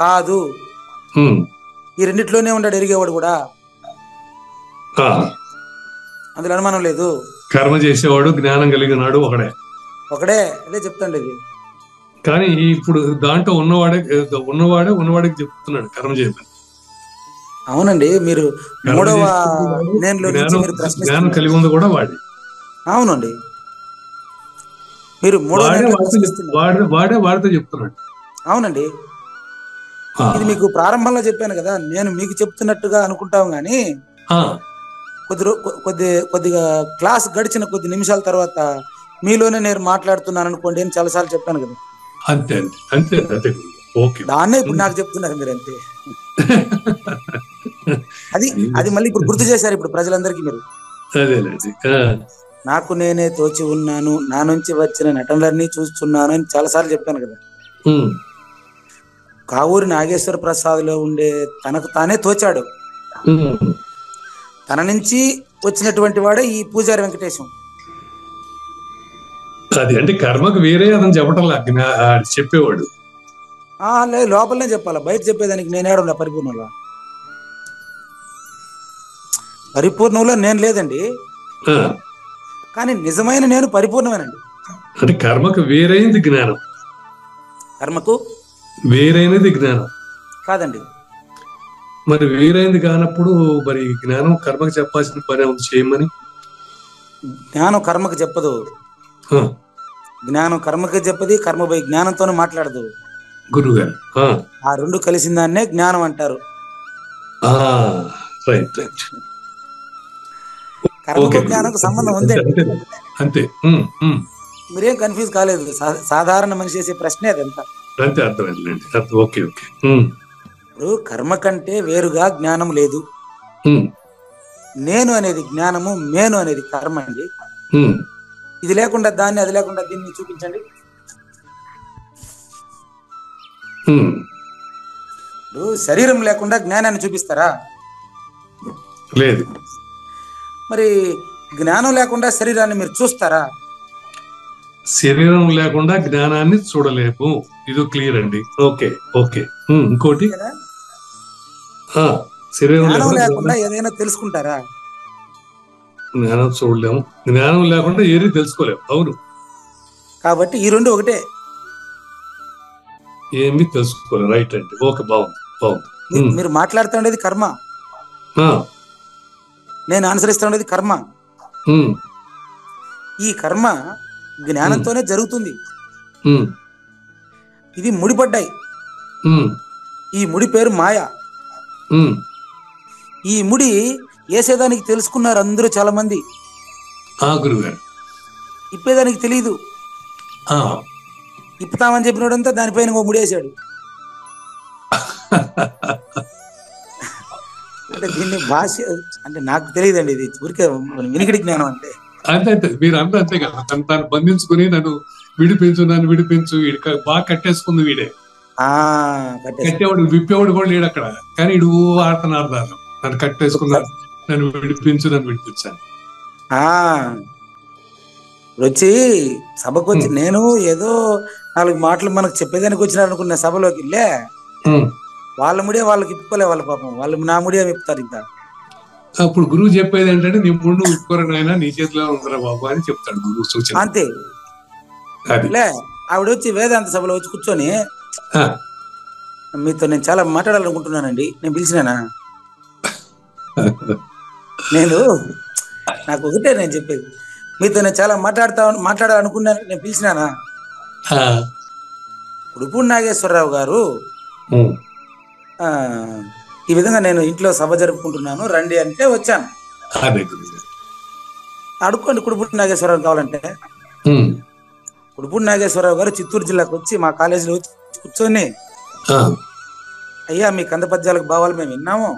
కాదు. ఈ రెండిట్లోనే ఉన్నాడు ఎరిగేవాడు కూడా, అందులో అనుమానం లేదు. కర్మ చేసేవాడు, జ్ఞానం కలిగినాడు ఒకడే. అదే చెప్తాండి ఇది. కానీ ఇప్పుడు దాంట్లో ఉన్నవాడికి చెప్తున్నాడు కర్మ చేయమని. అవునండి, మీరు మూడవ జ్ఞానం కలిగి ఉంది కూడా వాడి. అవునండి, మీరు వాడితో చెప్తున్నాడు. అవునండి, ఇది మీకు ప్రారంభంలో చెప్పాను కదా, నేను మీకు చెప్తున్నట్టుగా అనుకుంటాం గాని కొద్దిగా క్లాస్ గడిచిన కొద్ది నిమిషాల తర్వాత మీలోనే నేను మాట్లాడుతున్నాను అనుకోండి అని చాలాసార్లు చెప్పాను కదా. అంతే. దాన్నే ఇప్పుడు నాకు చెప్తున్నారు మీరు, అంతే. అది మళ్ళీ ఇప్పుడు గుర్తు చేశారు ఇప్పుడు ప్రజలందరికీ మీరు. నాకు నేనే తోచి ఉన్నాను, నా నుంచి వచ్చిన నటనలన్నీ చూస్తున్నాను అని చాలాసార్లు చెప్పాను కదా. కావూరి నాగేశ్వర ప్రసాద్ లో ఉండే తనకు తానే తోచాడు. తన నుంచి వచ్చినటువంటి వాడే ఈ పూజారి వెంకటేశం. అది అంటే కర్మకు వేరే అతను చెప్పటం చెప్పేవాడు. లేదు, లోపలనే చెప్పాలా, బయట చెప్పేదానికి నేనేడున్నా పరిపూర్ణంలో నేను లేదండి, కానీ నిజమైన నేను పరిపూర్ణమేనండి. అంటే కర్మకు వేరైంది జ్ఞానం, కర్మకు వేరైనది జ్ఞానం కాదండి. మరి వేరైంది కానప్పుడు మరి జ్ఞానం కర్మకు చెప్పాల్సిన పని చేయమని జ్ఞానం కర్మకు చెప్పదు, ఆ, జ్ఞానం కర్మకి చెప్పది, కర్మ పోయి జ్ఞానంతోనే మాట్లాడదు. గురుగారు. ఆ రెండు కలిసిన దాన్నే జ్ఞానం అంటారు. Right right. కర్మకు జ్ఞానంకు సంబంధం ఉందండి. అంతే. మీరేం కన్ఫ్యూజ్ కాలేదు. సాధారణ మనిషి చేసే ప్రశ్నే అదంతా. అంతే, అర్థమైందండి. Okay okay. ఇప్పుడు కర్మ కంటే వేరుగా జ్ఞానం లేదు. నేను అనేది జ్ఞానము, మేను అనేది కర్మ అండి. ఇది లేకుండా దాన్ని, అది లేకుండా దీన్ని చూపించండి. ఇప్పుడు శరీరం లేకుండా జ్ఞానాన్ని చూపిస్తారా? లేదు. మరి జ్ఞానం లేకుండా శరీరాన్ని మీరు చూస్తారా? శరీరం లేకుండా జ్ఞానాన్ని చూడలేము. ఇది క్లియర్ అండి. Okay okay. ఇంకోటి, శరీరం లేకుండా ఏదైనా తెలుసుకుంటారా? జ్ఞానం చూడలేము, జ్ఞానం లేకుండా ఏది తెలుసుకోలేము. అవును. కాబట్టి ఈ రెండు ఒకటే. ఏమి తెలుసుకోలేము. రైట్ అండి. ఓకే, బాగుంది బాగుంది. మీరు మాట్లాడుతుండేది కర్మ, నేను అనుసరిస్తుండేది కర్మ. ఈ కర్మ జ్ఞానంతోనే జరుగుతుంది. ఇది ముడిపడ్డాయి. ఈ ముడి పేరు మాయ. ఈ ముడి వేసేదానికి తెలుసుకున్నారు అందరూ, చాలా మంది. గురుగారు. ఇప్పేదానికి తెలియదు. ఇప్పుతామని చెప్పినోడంతా దానిపైన ఓ ముడి వేసాడు. అంటే దీన్ని భాష అంటే నాకు తెలియదండి, ఇది ఊరికే వినికిడి జ్ఞానం. అంటే అంతే, మీరు అందరూ అంతే కదా. తను బంధించుకుని నన్ను విడిపించు బాగా కట్టేసుకుంది వీడే. కట్టేవాడు విప్పేవాడు కూడా లేడు అక్కడ. కానీ ఇడు ఆడుతున్నారు దాన్ని, నన్ను కట్టేసుకున్నారు, నన్ను విడిపించాను. వచ్చి సభకు వచ్చి నేను ఏదో 4 మాటలు మనకు చెప్పేదానికి వచ్చినారు అనుకున్న సభలోకి వెళ్ళే వాళ్ళ ముడియే వాళ్ళకి ఇప్పుకోలే. వాళ్ళ పాపం వాళ్ళు నా ముడియే విప్పుతారు. ఇంకా అప్పుడు గురువు చెప్పేది ఏంటంటే, నీ ముందు విప్పుకోరని ఆయన నీ చేతిలో ఉందరా బాబు అని చెప్తాడు గురువు సూచన. అంతే. లే ఆవిడ వచ్చి వేదాంత సభలో వచ్చి కూర్చొని, మీతో నేను చాలా మాట్లాడాలనుకుంటున్నానండి, నేను పిలిచినానా? నాకు ఒకటే నేను చెప్పేది, మీతో నేను చాలా మాట్లాడాలనుకున్నాను, నేను పిలిచినానా? ఉడుపూడి నాగేశ్వరరావు గారు ఈ విధంగా నేను ఇంట్లో సభ జరుపుకుంటున్నాను, రండి అంటే వచ్చాను. అడుక్కోండి కుడుపూడి నాగేశ్వరరావు కావాలంటే. కుడుపూడి నాగేశ్వరరావు గారు చిత్తూరు జిల్లాకు వచ్చి మా కాలేజీలో వచ్చి కూర్చొని, అయ్యా మీ కంద పద్యాలకు భావాలు మేము విన్నాము,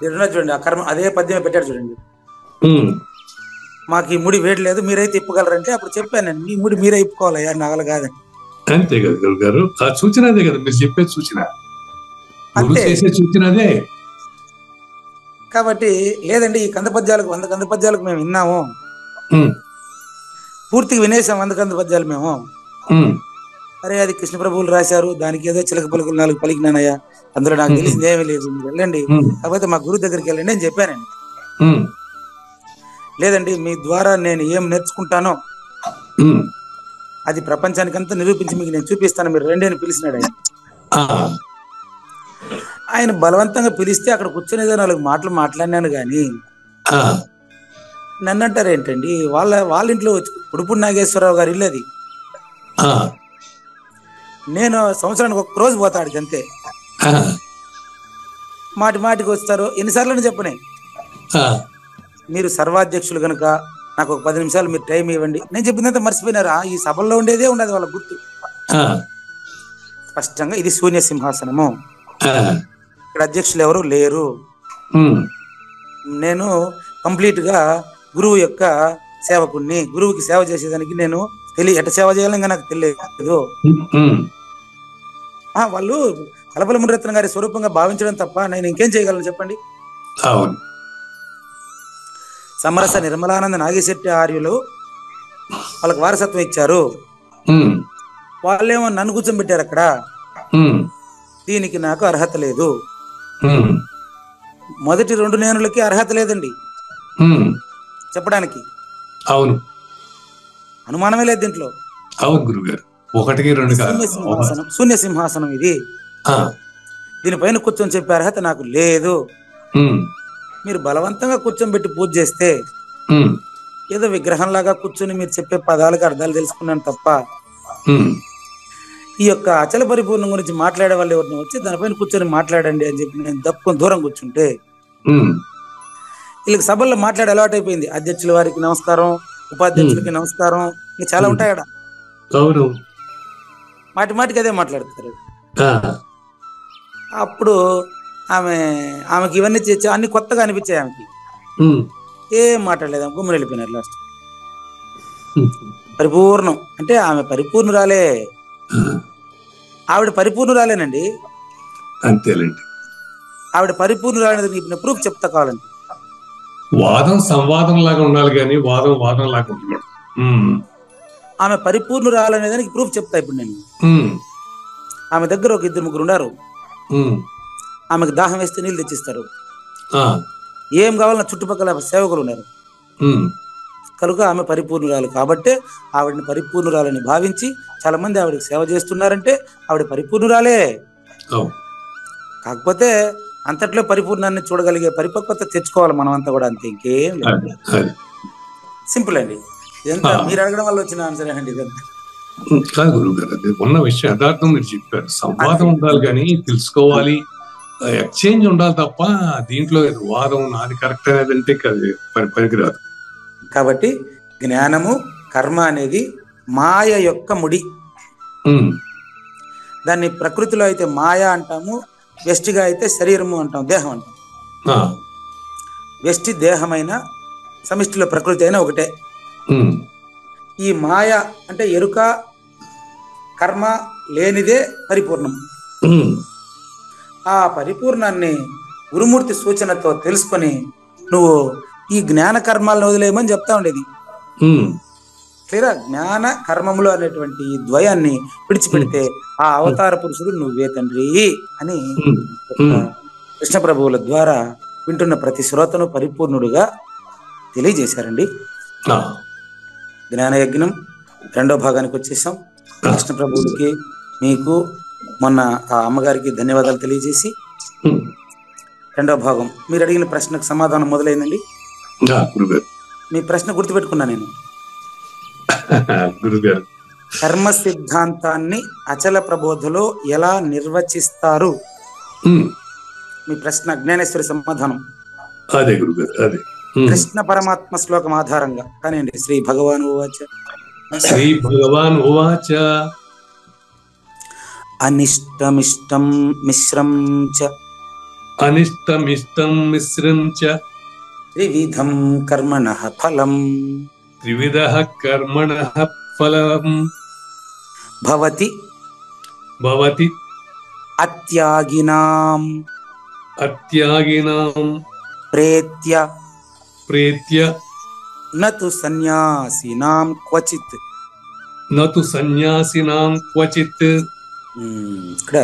చూడండి ఆ కర్మ అదే పద్యమే పెట్టాడు చూడండి, మాకు ఈ ముడి వేడి లేదు, మీరైతే ఇప్పగలరంటే అప్పుడు చెప్పాను నేను, మీ ముడి మీరే ఇప్పుకోవాలయ్యా, నాగలు కాదని. అంతే కదా గురువు గారు, ఆ సూచన అదే కదా మీరు చెప్పేది, సూచన సూచనదే. కాబట్టి లేదండి ఈ 100 కంద పద్యాలకు మేము విన్నాము, పూర్తిగా వినేసాం 100 కంద పద్యాలు మేము. అరే అది కృష్ణ ప్రభువులు రాశారు, దానికి ఏదో చిలక పలుకులు 4 పలికినానయ్యా, అందులో నాకు తెలిసింది ఏమీ లేదు, మీరు వెళ్ళండి, కాకపోతే మా గురువు దగ్గరికి వెళ్ళండి అని చెప్పానండి. లేదండి మీ ద్వారా నేను ఏం నేర్చుకుంటానో అది ప్రపంచానికంతా నిరూపించి మీకు నేను చూపిస్తాను, మీరు రండి అని పిలిచినాడు ఆయన. ఆయన బలవంతంగా పిలిస్తే అక్కడ కూర్చొని 4 మాటలు మాట్లాడినాను కానీ నన్ను అంటారు ఏంటండి, వాళ్ళ ఇంట్లో వచ్చి ఉడుపూడి నాగేశ్వరరావు గారి ఇల్లు అది. నేను సంవత్సరానికి 1 రోజు పోతాడు అంతే. మాటికి వస్తారు, ఎన్నిసార్లు చెప్పనే, మీరు సర్వాధ్యక్షులు కనుక నాకు ఒక 10 నిమిషాలు మీరు టైం ఇవ్వండి. నేను చెప్పినంత మర్చిపోయినారా, ఈ సభల్లో ఉండేదే ఉండదు వాళ్ళ గుర్తు. స్పష్టంగా ఇది శూన్య సింహాసనము, ఇక్కడ అధ్యక్షులు ఎవరు లేరు, నేను కంప్లీట్ గా గురువు యొక్క సేవకుణ్ణి, గురువుకి సేవ చేసేదానికి నేను ఎట్ట సేవ చేయాలని ఇంకా నాకు తెలియదు. వాళ్ళు కలపల మునిరత్నం గారి స్వరూపంగా భావించడం తప్ప నేను ఇంకేం చేయగలను చెప్పండి. సమరస నిర్మలానంద నాగశెట్టి ఆర్యులు వాళ్ళకి వారసత్వం ఇచ్చారు, వాళ్ళేమో నన్ను కూర్చోబెట్టారు అక్కడ, దీనికి నాకు అర్హత లేదు. మొదటి 2 నేనులకి అర్హత లేదండి చెప్పడానికి. అవును, అనుమానమే లేదు దీంట్లో. అవును గురుగారు, 1కి 2 శూన్య సింహాసనం ఇది, దీనిపైన కూర్చొని చెప్పే అర్హత నాకు లేదు. మీరు బలవంతంగా కూర్చోబెట్టి పూజ చేస్తే ఏదో విగ్రహంలాగా కూర్చొని మీరు చెప్పే పదాలకు అర్థాలు తెలుసుకున్నాను తప్ప ఈ యొక్క అచల పరిపూర్ణం గురించి మాట్లాడే వాళ్ళు ఎవరిని వచ్చి దానిపైన కూర్చొని మాట్లాడండి అని చెప్పి నేను దప్పుకొని దూరం కూర్చుంటే వీళ్ళకి సభల్లో మాట్లాడే అలవాటు అయిపోయింది. అధ్యక్షుల వారికి నమస్కారం, ఉపాధ్యక్షులకి నమస్కారం, ఇంకా చాలా ఉంటాయట. మాటి మాటికి అదే మాట్లాడతారు. అప్పుడు ఆమెకి ఇవన్నీ చేసి అన్ని కొత్తగా అనిపించాయి. ఆమెకి ఏం మాట్లాడలేదు, ఆమె గుమ్మని వెళ్ళిపోయినారు. లాస్ట్ పరిపూర్ణం అంటే ఆమె పరిపూర్ణురాలే, ఆవిడ పరిపూర్ణురాలేనండి. అంతేలేండి, ఆవిడ పరిపూర్ణురాలేదని ఇప్పుడు ప్రూఫ్ చెప్తా కావాలండి. వాదం సంవాదం లాగా ఉండాలి కానీ వాదం వాదం లాగా ఉండకూడదు. ఆమె పరిపూర్ణురాలనే దానికి ప్రూఫ్ చెప్తా ఇప్పుడు నేను. ఆమె దగ్గర ఒక 2-3 ఉన్నారు. ఆమెకు దాహం వేస్తే నీళ్ళు తెచ్చిస్తారు. ఏం కావాలన్నా చుట్టుపక్కల సేవకులు ఉన్నారు. కనుక ఆమె పరిపూర్ణురాలు కాబట్టే ఆవిడని పరిపూర్ణురాలని భావించి చాలా మంది ఆవిడకి సేవ చేస్తున్నారంటే ఆవిడ పరిపూర్ణురాలే. కాకపోతే అంతట్లో పరిపూర్ణాన్ని చూడగలిగే పరిపక్వత తెచ్చుకోవాలి మనం అంతా కూడా, అంతే, ఇంకేం లేదు. సింపుల్ అండి. ఇదంతా మీరు అడగడం వల్ల వచ్చిన ఆన్సర్ అండి. ఇదంతా కాదు గురువు గారు, అది ఉన్న విషయం యథార్థం మీరు చెప్పారు. సంవాదం ఉండాలి కానీ తెలుసుకోవాలి, ఎక్స్చేంజ్ ఉండాలి తప్ప దీంట్లో వాదం నాది కరెక్ట్ అనేది అంటే పనికిరాదు. కాబట్టి జ్ఞానము కర్మ అనేది మాయ యొక్క ముడి. దాన్ని ప్రకృతిలో అయితే మాయ అంటాము, వ్యష్టిగా అయితే శరీరము అంటాం, దేహం అంటాం. వ్యష్టి దేహమైన సమిష్టిలో ప్రకృతి అయినా ఒకటే. ఈ మాయ అంటే ఎరుక కర్మ లేనిదే పరిపూర్ణం. ఆ పరిపూర్ణాన్ని గురుమూర్తి సూచనతో తెలుసుకొని నువ్వు ఈ జ్ఞాన కర్మాలను వదిలేయమని చెప్తా ఉండేది. క్లియరా? జ్ఞాన కర్మములు అనేటువంటి ఈ ద్వయాన్ని విడిచిపెడితే ఆ అవతార పురుషుడు నువ్వే తండ్రి అని కృష్ణ ప్రభువుల ద్వారా వింటున్న ప్రతి శ్రోతను పరిపూర్ణుడుగా తెలియజేశారండి. జ్ఞాన యజ్ఞం 2వ భాగానికి వచ్చేసాం. కృష్ణ ప్రభువులకి మీకు మొన్న ఆ అమ్మగారికి ధన్యవాదాలు తెలియజేసి 2వ భాగం మీరు అడిగిన ప్రశ్నకు సమాధానం మొదలైందండి. మీ ప్రశ్న గుర్తుపెట్టుకున్నా నేను. కర్మ సిద్ధాంతాన్ని అచల ప్రబోధలో ఎలా నిర్వచిస్తారు? మీ ప్రశ్న జ్ఞానేశ్వరి సమాధానం అదే గురుగారు, అదే కృష్ణ పరమాత్మ శ్లోకం ఆధారంగా కానివ్వండి. శ్రీ భగవాన్ ఉవాచ, శ్రీ భగవాన్ ఉవాచ అనిష్టమిష్టం మిశ్రం చ, అనిష్టమిష్టం మిశ్రం చ, త్రివిధం కర్మణః ఫలం, త్రివిధః కర్మణః ఫలం, భవతి భవతి అత్యాగినాం అత్యాగినాం ప్రేత్య ప్రేత్య నతు సన్యాసినాం క్వచిత్. నతు సన్యాసినాం క్వచిత్. ఇక్కడ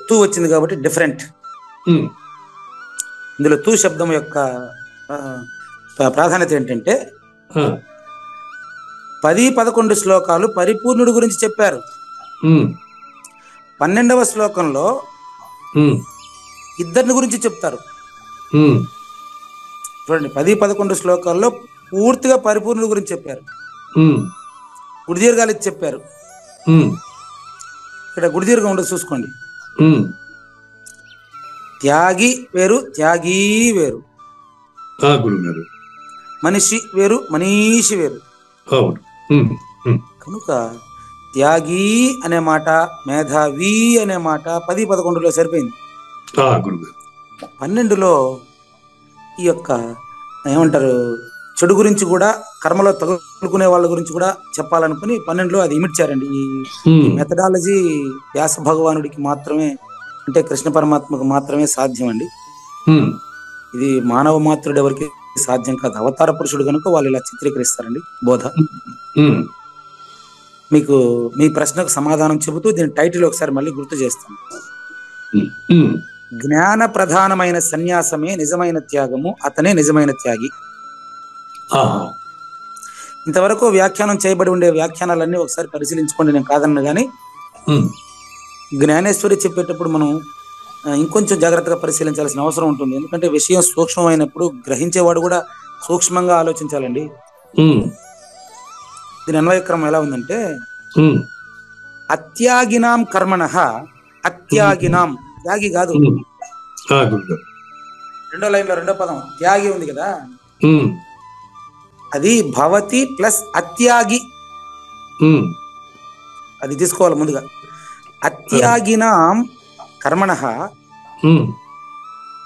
తూ వచ్చింది కాబట్టి డిఫరెంట్. ఇందులో తూ శబ్దం యొక్క ప్రాధాన్యత ఏంటంటే 10-11 శ్లోకాలు పరిపూర్ణుడి గురించి చెప్పారు. 12వ శ్లోకంలో ఇద్దరిని గురించి చెప్తారు. చూడండి, 10-11 శ్లోకాల్లో పూర్తిగా పరిపూర్ణుడి గురించి చెప్పారు. గుడిదీర్ఘాలు చెప్పారు. ఇక్కడ గుడిదీర్ఘం ఉండదు చూసుకోండి. త్యాగి వేరు, త్యాగీ వేరు. మనిషి వేరు, మనీషి వేరు. కనుక త్యాగి అనే మాట, మేధావి అనే మాట 10-11లో సరిపోయింది. 12లో ఈ యొక్క ఏమంటారు చెడు గురించి కూడా, కర్మలో తగులుకునే వాళ్ళ గురించి కూడా చెప్పాలనుకుని 12లో అది ఇమిడ్చారండి. ఈ మెథడాలజీ వ్యాస భగవానుడికి మాత్రమే, అంటే కృష్ణ పరమాత్మకు మాత్రమే సాధ్యం అండి. ఇది మానవ మాత్రుడు ఎవరికి సాధ్యం కాదు. అవతార పురుషుడు కనుక వాళ్ళు ఇలా చిత్రీకరిస్తారండి బోధ. మీకు మీ ప్రశ్నకు సమాధానం చెబుతూ దీని టైటిల్ ఒకసారి మళ్ళీ గుర్తు చేస్తాను. జ్ఞాన ప్రధానమైన సన్యాసమే నిజమైన త్యాగము, అతనే నిజమైన త్యాగి. ఇంతవరకు వ్యాఖ్యానం చేయబడి ఉండే వ్యాఖ్యానాలన్నీ ఒకసారి పరిశీలించుకోండి, నేను కాదన్నా కానీ జ్ఞానేశ్వరి చెప్పేటప్పుడు మనం ఇంకొంచెం జాగ్రత్తగా పరిశీలించాల్సిన అవసరం ఉంటుంది. ఎందుకంటే విషయం సూక్ష్మమైనప్పుడు గ్రహించేవాడు కూడా సూక్ష్మంగా ఆలోచించాలండి. ఉమ్, దీని అన్వయక్రమం ఎలా ఉందంటే, ఉమ్, అత్యాగినాం కర్మణః, అత్యాగినాం త్యాగి కాదు, ఉమ్. గురుగారు. రెండో లైన్లో రెండో పదం త్యాగి ఉంది కదా, ఉమ్, అది భవతి ప్లస్ అత్యాగి, ఉమ్, అది తీసుకోవాలి ముందుగా. అత్యాగినాం కర్మణః ఉమ్,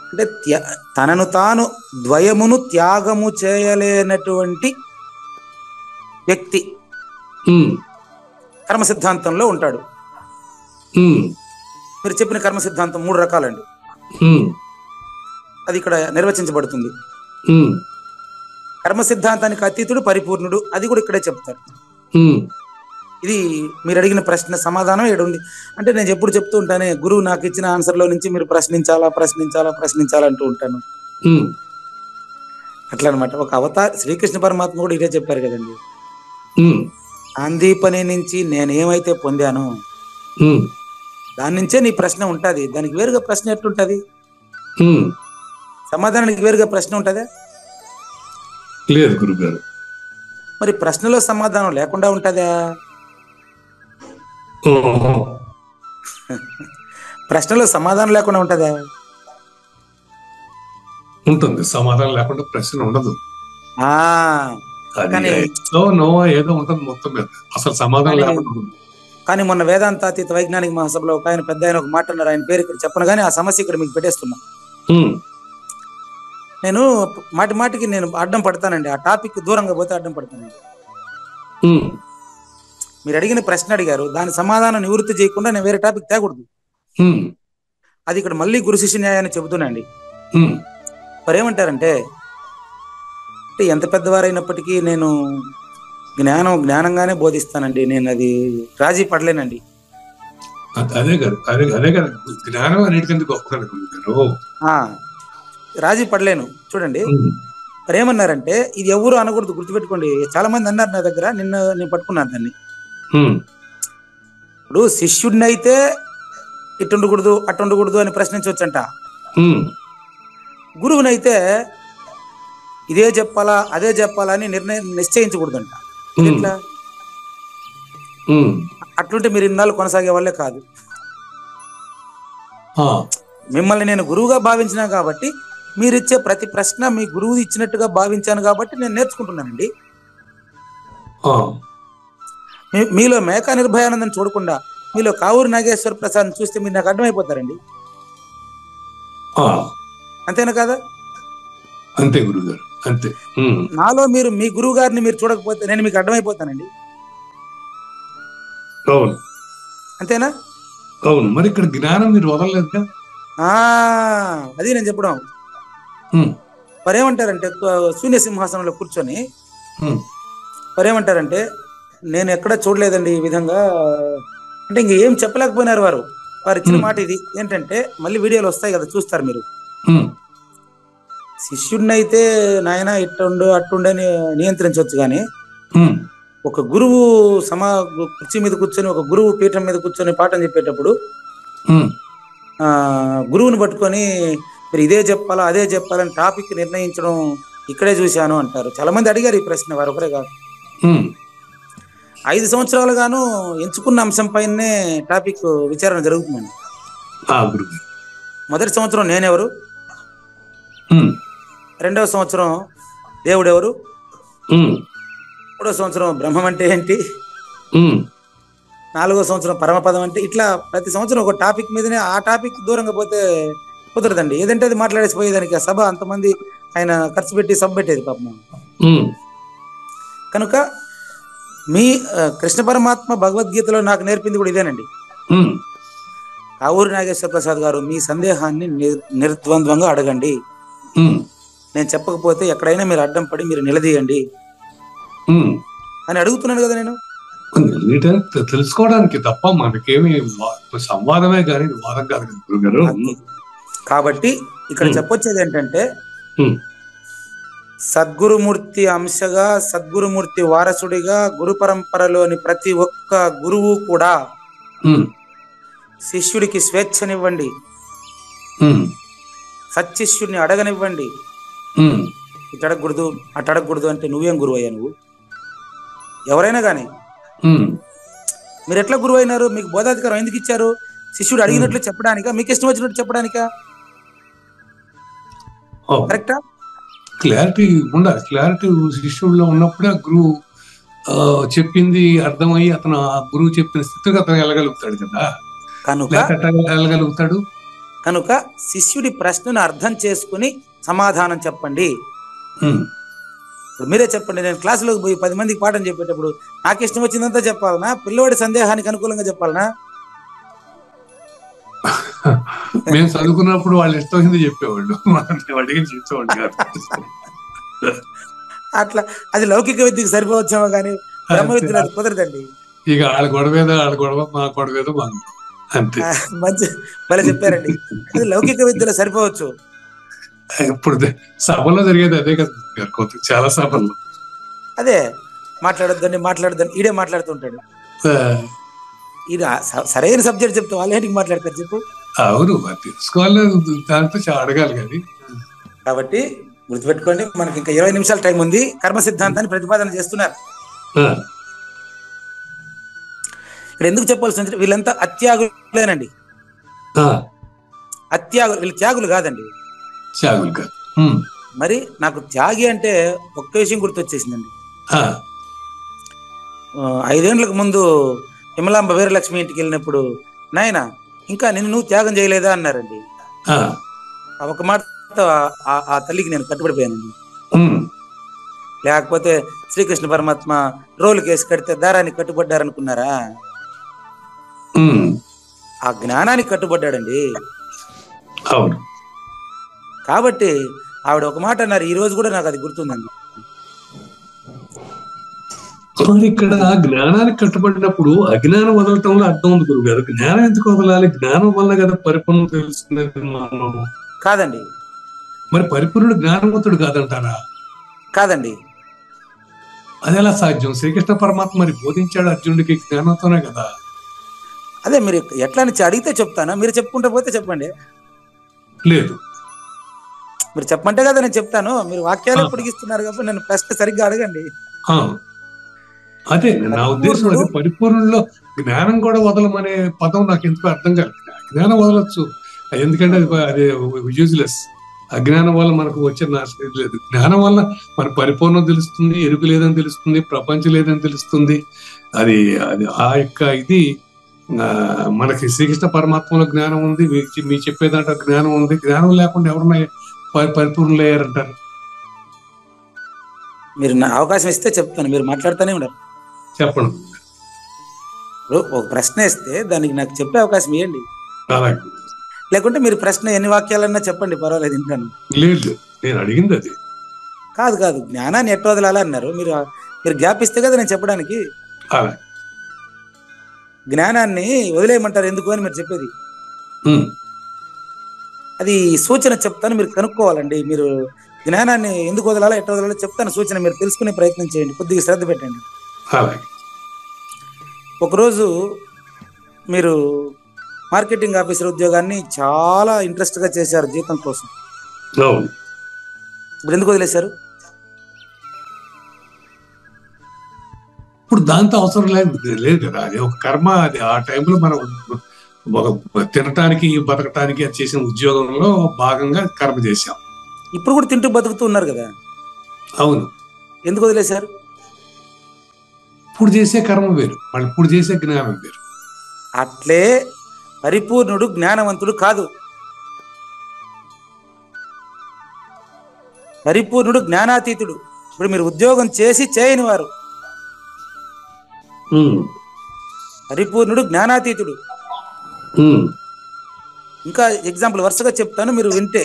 అంటే తనను తాను ద్వయమును త్యాగము చేయలేనటువంటి వ్యక్తి ఉమ్, కర్మ సిద్ధాంతంలో ఉంటాడు. ఉమ్, మీరు చెప్పిన కర్మ సిద్ధాంతం 3 రకాలండి, ఉమ్, అది ఇక్కడ నిర్వచించబడుతుంది. ఉమ్, కర్మ సిద్ధాంతానికి అతీతుడు పరిపూర్ణుడు, అది కూడా ఇక్కడే చెప్తారు. ఉమ్, ఇది మీరు అడిగిన ప్రశ్న సమాధానం ఇక్కడ ఉంది. అంటే నేను ఎప్పుడు చెప్తూ ఉంటానే, గురువు నాకు ఇచ్చిన ఆన్సర్లో నుంచి మీరు ప్రశ్నించాలా ప్రశ్నించాలా ప్రశ్నించాలా అంటూ ఉంటాను. ఉమ్. అట్లా అనమాట. ఒక అవతార్ శ్రీకృష్ణ పరమాత్మ కూడా ఇదే చెప్పారు కదండి. ఉమ్, ఆందీపని నుంచి నేనేమైతే పొందానో ఉమ్, దాని నుంచే నీ ప్రశ్న ఉంటుంది. దానికి వేరుగా ప్రశ్న ఎట్లుంటది? ఉమ్. సమాధానానికి వేరుగా ప్రశ్న ఉంటుందా? లేదు గురుగారు. మరి ప్రశ్నలో సమాధానం లేకుండా ఉంటుందా? ఓహో. ప్రశ్నలో సమాధానం లేకుండా ఉంటుందా? ఉంటుంది. సమాధానం లేకుండా ప్రశ్న ఉండదు. ఆ అది కానీ నో ఏదో ఉంటుంది మొత్తం మీద, అసలు సమాధానం లేకుండా ఉండదు. కానీ మొన్న వేదాంతాతీత వైజ్ఞానిక మహాసభలో ఒక ఆయన పెద్ద ఆయన ఒక మాట అన్నారు. ఆయన పేరు ఇక్కడ చెప్పను కానీ ఆ సమస్య ఇక్కడ మీకు పెట్టేస్తున్నా. ఉమ్, నేను మాటి మాటికి నేను అడ్డం పడతానండి, ఆ టాపిక్ దూరంగా పోతే అడ్డం పడతానండి. ఉమ్, మీరు అడిగిన ప్రశ్న అడిగారు, దాని సమాధానం నివృత్తి చేయకుండా నేను వేరే టాపిక్ తేకూడదు. ఉమ్, అది ఇక్కడ మళ్ళీ గురు శిష్య న్యాయాన్ని చెబుతున్నాండి. ఉమ్, మరి ఏమంటారంటే, అంటే ఎంత పెద్దవారైనప్పటికీ నేను జ్ఞానంగానే బోధిస్తానండి, నేను అది రాజీ పడలేనండి. అదే కదా, అదే కదా జ్ఞానం అన్నిటికంటే గొప్పది గురుగారు. రాజీ పడలేను. చూడండి మరి ఏమన్నారంటే, ఇది ఎవరు అనకూడదు, గుర్తుపెట్టుకోండి. చాలా మంది అన్నారు నా దగ్గర, నేను పట్టుకున్నాను దాన్ని. ఇప్పుడు శిష్యుడిని అయితే ఇటు ఉండకూడదు అటు ఉండకూడదు అని ప్రశ్నించవచ్చంట. గురువునైతే ఇదే చెప్పాలా అదే చెప్పాలా అని నిశ్చయించకూడదంట. ఎట్లా? అట్లుంటే మీరు ఇన్నాళ్ళు కొనసాగే వాళ్ళే కాదు. మిమ్మల్ని నేను గురువుగా భావించినా కాబట్టి, మీరు ఇచ్చే ప్రతి ప్రశ్న మీ గురువు ఇచ్చినట్టుగా భావించాను కాబట్టి నేను నేర్చుకుంటున్నానండి. మీలో మేకా నిర్భయానందం చూడకుండా మీలో కావూరు నాగేశ్వర ప్రసాద్ చూస్తే మీరు నాకు అడ్డమైపోతారండి. అంతేనా కదా? అంతే గురుగారు, అంతే. నాలో మీరు మీ గురువు గారిని మీరు చూడకపోతే నేను మీకు అడ్డమైపోతానండి. అవును, అంతేనా? అవును. మరి ఇక్కడ జ్ఞానం మీరు వదలలేదు. అది నేను చెప్పడం. మరి ఏమంటారంటే, శూన్య సింహాసనంలో కూర్చొని మరి ఏమంటారంటే, నేను ఎక్కడ చూడలేదండి ఈ విధంగా అంటే. ఇంక ఏం చెప్పలేకపోయినారు వారు ఇచ్చిన మాట ఇది ఏంటంటే, మళ్ళీ వీడియోలు వస్తాయి కదా, చూస్తారు మీరు. శిష్యుడినైతే నాయన ఇట్టుండు అట్టుండని నియంత్రించవచ్చు, కానీ ఒక గురువు కుర్చీ మీద కూర్చొని, ఒక గురువు పీఠం మీద కూర్చొని పాఠం చెప్పేటప్పుడు గురువుని పట్టుకొని మీరు ఇదే చెప్పాలా అదే చెప్పాలని టాపిక్ నిర్ణయించడం ఇక్కడే చూశాను అంటారు. చాలా మంది అడిగారు ఈ ప్రశ్న, వారు ఒకరే కాదు. 5 సంవత్సరాలుగాను ఎంచుకున్న అంశం పైనే టాపిక్ విచారణ జరుగుతుందండి. మొదటి సంవత్సరం నేనెవరు, రెండవ సంవత్సరం దేవుడెవరు, మూడవ సంవత్సరం బ్రహ్మం అంటే ఏంటి, 4వ సంవత్సరం పరమపదం అంటే, ఇట్లా ప్రతి సంవత్సరం ఒక టాపిక్ మీదనే. ఆ టాపిక్ దూరంగా పోతే కుదరదండి. ఏదంటే అది మాట్లాడేసిపోయేదానికి ఆ సభ అంతమంది ఆయన ఖర్చు పెట్టి సభ పెట్టేది పాపం. కనుక మీ కృష్ణ పరమాత్మ భగవద్గీతలో నాకు నేర్పింది కూడా ఇదేనండి. కావూరి నాగేశ్వర ప్రసాద్ గారు, మీ సందేహాన్ని నిర్ద్వంద్వంగా అడగండి. నేను చెప్పకపోతే ఎక్కడైనా మీరు అడ్డం పడి మీరు నిలదీయండి అని అడుగుతున్నాను కదా నేను. తెలుసుకోవడానికి తప్ప మనకేమి సంవాదమే కానీ వాదం కాదు గురుగారు. కాబట్టి ఇక్కడ చెప్పొచ్చేది ఏంటంటే, సద్గురుమూర్తి అంశగా, సద్గురుమూర్తి వారసుడిగా గురు పరంపరలోని ప్రతి ఒక్క గురువు కూడా శిష్యుడికి స్వేచ్ఛనివ్వండి, సత్శిష్యుడిని అడగనివ్వండి, ఇటు అడగకూడదు అటు అడగకూడదు అంటే నువ్వేం గురువు అయ్యా? నువ్వు ఎవరైనా కానీ మీరు ఎట్లా గురువు అయినారు? మీకు బోధాధికారం ఎందుకు ఇచ్చారు? శిష్యుడు అడిగినట్లు చెప్పడానికా, మీకు ఇష్టం వచ్చినట్టు చెప్పడానికా? కరెక్టా? క్లారిటీ ఉండాలి. క్లారిటీ శిష్యుల్లో ఉన్నప్పుడే గురువు చెప్పింది అర్థమయ్యి అతను ఆ గురువు చెప్పిన స్థితికి అతను వెళ్ళగలుగుతాడు కదా. వెళ్ళగలుగుతాడు. కనుక శిష్యుడి ప్రశ్నను అర్థం చేసుకుని సమాధానం చెప్పండి. ఇప్పుడు మీరే చెప్పండి. నేను క్లాసులోకి పోయి 10 మందికి పాఠం చెప్పేటప్పుడు నాకు ఇష్టం వచ్చిందంతా చెప్పాలనా, పిల్లవాడి సందేహానికి అనుకూలంగా చెప్పాలనా? మేము చదువుకున్నప్పుడు వాళ్ళు ఇష్టం అయింది చెప్పేవాళ్ళు, అడిగి చేసేవాళ్ళు కాదు. అట్లా అది లౌకిక విద్యకు సరిపోవచ్చామో కానీ బ్రహ్మ విద్యలో అది కుదరదండి. ఇక వాళ్ళ గొడవేదో వాళ్ళ గొడవ, మా గొడవేదో మా అంతే. మంచి భలే చెప్పారండి. అది లౌకిక విద్యలో సరిపోవచ్చు. ఇప్పుడు సభలో జరిగేది అదే కదా, చాలా సభల్లో అదే. మాట్లాడొద్దని ఈడే మాట్లాడుతుంటాడు. ఇది సరైన సబ్జెక్ట్ చెప్తే వాళ్ళు ఏంటికి మాట్లాడతారు చెప్పు? అవును, తెలుసుకోవాలి, దాంతో అడగాలి కానీ. కాబట్టి గుర్తుపెట్టుకోండి, మనకి ఇంకా 20 నిమిషాల టైం ఉంది. కర్మ సిద్ధాంతాన్ని ప్రతిపాదన చేస్తున్నారు. ఇక్కడ ఎందుకు చెప్పాల్సి వీళ్ళంతా అత్యాగులేనండి. అత్యాగులు, వీళ్ళు త్యాగులు కాదండి. మరి నాకు త్యాగి అంటే ఒక్క విషయం గుర్తొచ్చేసిందండి. 5 ఏళ్లకు ముందు విమలాంబ వీరలక్ష్మి ఇంటికి వెళ్ళినప్పుడు, నాయన ఇంకా నువ్వు త్యాగం చేయలేదా అన్నారండి. ఒక మాటతో ఆ తల్లికి నేను కట్టుబడిపోయానండి. లేకపోతే శ్రీకృష్ణ పరమాత్మ రోలు కేసు కడితే దారానికి కట్టుబడ్డారనుకున్నారా? ఆ జ్ఞానానికి కట్టుబడ్డాడండి. కాబట్టి ఆవిడ ఒక మాట అన్నారు, ఈ రోజు కూడా నాకు అది గుర్తుందండి. ఇక్కడ జ్ఞానానికి కట్టుబడినప్పుడు అజ్ఞానం వదలటంలో అర్థం ఉంది గురువు గారు. జ్ఞానం ఎందుకు వదలాలి? జ్ఞానం వల్ల కదా పరిపూర్ణం తెలుస్తున్నది. కాదండి. మరి పరిపూర్ణుడు జ్ఞానవంతుడు కాదంటారా? కాదండి. అది ఎలా సాధ్యం? శ్రీకృష్ణ పరమాత్మ మరి బోధించాడు అర్జునుడికి జ్ఞానంతోనే కదా. అదే మీరు ఎట్లా నుంచి అడిగితే చెప్తానా? మీరు చెప్పుకుంటూ పోతే చెప్పండి. లేదు, మీరు చెప్పంటే కదా నేను చెప్తాను. మీరు వాక్యాలు పొడిగిస్తున్నారు కాబట్టి నేను ప్రశ్న సరిగ్గా అడగండి. అదే నా ఉద్దేశం. అది పరిపూర్ణంలో జ్ఞానం కూడా వదలమనే పదం నాకు ఎందుకు అర్థం కాదు. జ్ఞానం వదలొచ్చు, ఎందుకంటే అది యూజ్లెస్. అజ్ఞానం వల్ల మనకు వచ్చే నాశనం లేదు. జ్ఞానం వల్ల మన పరిపూర్ణం తెలుస్తుంది, ఎరుకు లేదని తెలుస్తుంది, ప్రపంచం లేదని తెలుస్తుంది. అది అది ఆ యొక్క ఇది మనకి శ్రీకృష్ణ పరమాత్మలో జ్ఞానం ఉంది, మీ చెప్పేదాంట్లో జ్ఞానం ఉంది. జ్ఞానం లేకుండా ఎవరన్నా పరిపూర్ణులు అయ్యారంటారు. మీరు నా అవకాశం ఇస్తే చెప్తాను, మీరు మాట్లాడుతూనే ఉండరు. చెప్పండి. ఒక ప్రశ్న ఇస్తే దానికి నాకు చెప్పే అవకాశం ఇవ్వండి. లేకుంటే మీరు ప్రశ్న ఎన్ని వాక్యాలన్నా చెప్పండి, పర్వాలేదు, వింటాను. లేదు, నేను అడిగింది అది కాదు. జ్ఞానాన్ని ఎట్లా వదలాలి అన్నారు. మీరు గ్యాప్ ఇస్తే కదా నేను చెప్పడానికి. జ్ఞానాన్ని వదిలేయమంటారు ఎందుకు అని మీరు చెప్పేది. అది సూచన చెప్తాను, మీరు కనుక్కోవాలండి. మీరు జ్ఞానాన్ని ఎందుకు వదలాలో ఎట్లా వదలాలో చెప్తాను సూచన, మీరు తెలుసుకునే ప్రయత్నం చేయండి, కొద్దిగా శ్రద్ధ పెట్టండి. ఒకరోజు మీరు మార్కెటింగ్ ఆఫీసర్ ఉద్యోగాన్ని చాలా ఇంట్రెస్ట్ గా చేశారు జీతం కోసం. ఇప్పుడు ఎందుకు వదిలేశారు? ఇప్పుడు దాంతో అవసరం లేదు కదా. అది ఒక కర్మ. అది ఆ టైంలో మనం తినటానికి బతకటానికి అది చేసిన ఉద్యోగంలో భాగంగా కర్మ చేశాం. ఇప్పుడు కూడా తింటూ బతుకుతూ ఉన్నారు కదా. అవును. ఎందుకు వదిలేశారు? ఇప్పుడు చేసే కర్మ వేరు, మళ్ళీ ఇప్పుడు చేసే జ్ఞానం వేరు. అట్లే పరిపూర్ణుడు జ్ఞానవంతుడు కాదు. పరిపూర్ణుడు జ్ఞానాతీతుడు. ఇప్పుడు మీరు ఉద్యోగం చేసి చేయని వారు. పరిపూర్ణుడు జ్ఞానాతీతుడు. ఇంకా ఎగ్జాంపుల్ వరుసగా చెప్తాను, మీరు వింటే.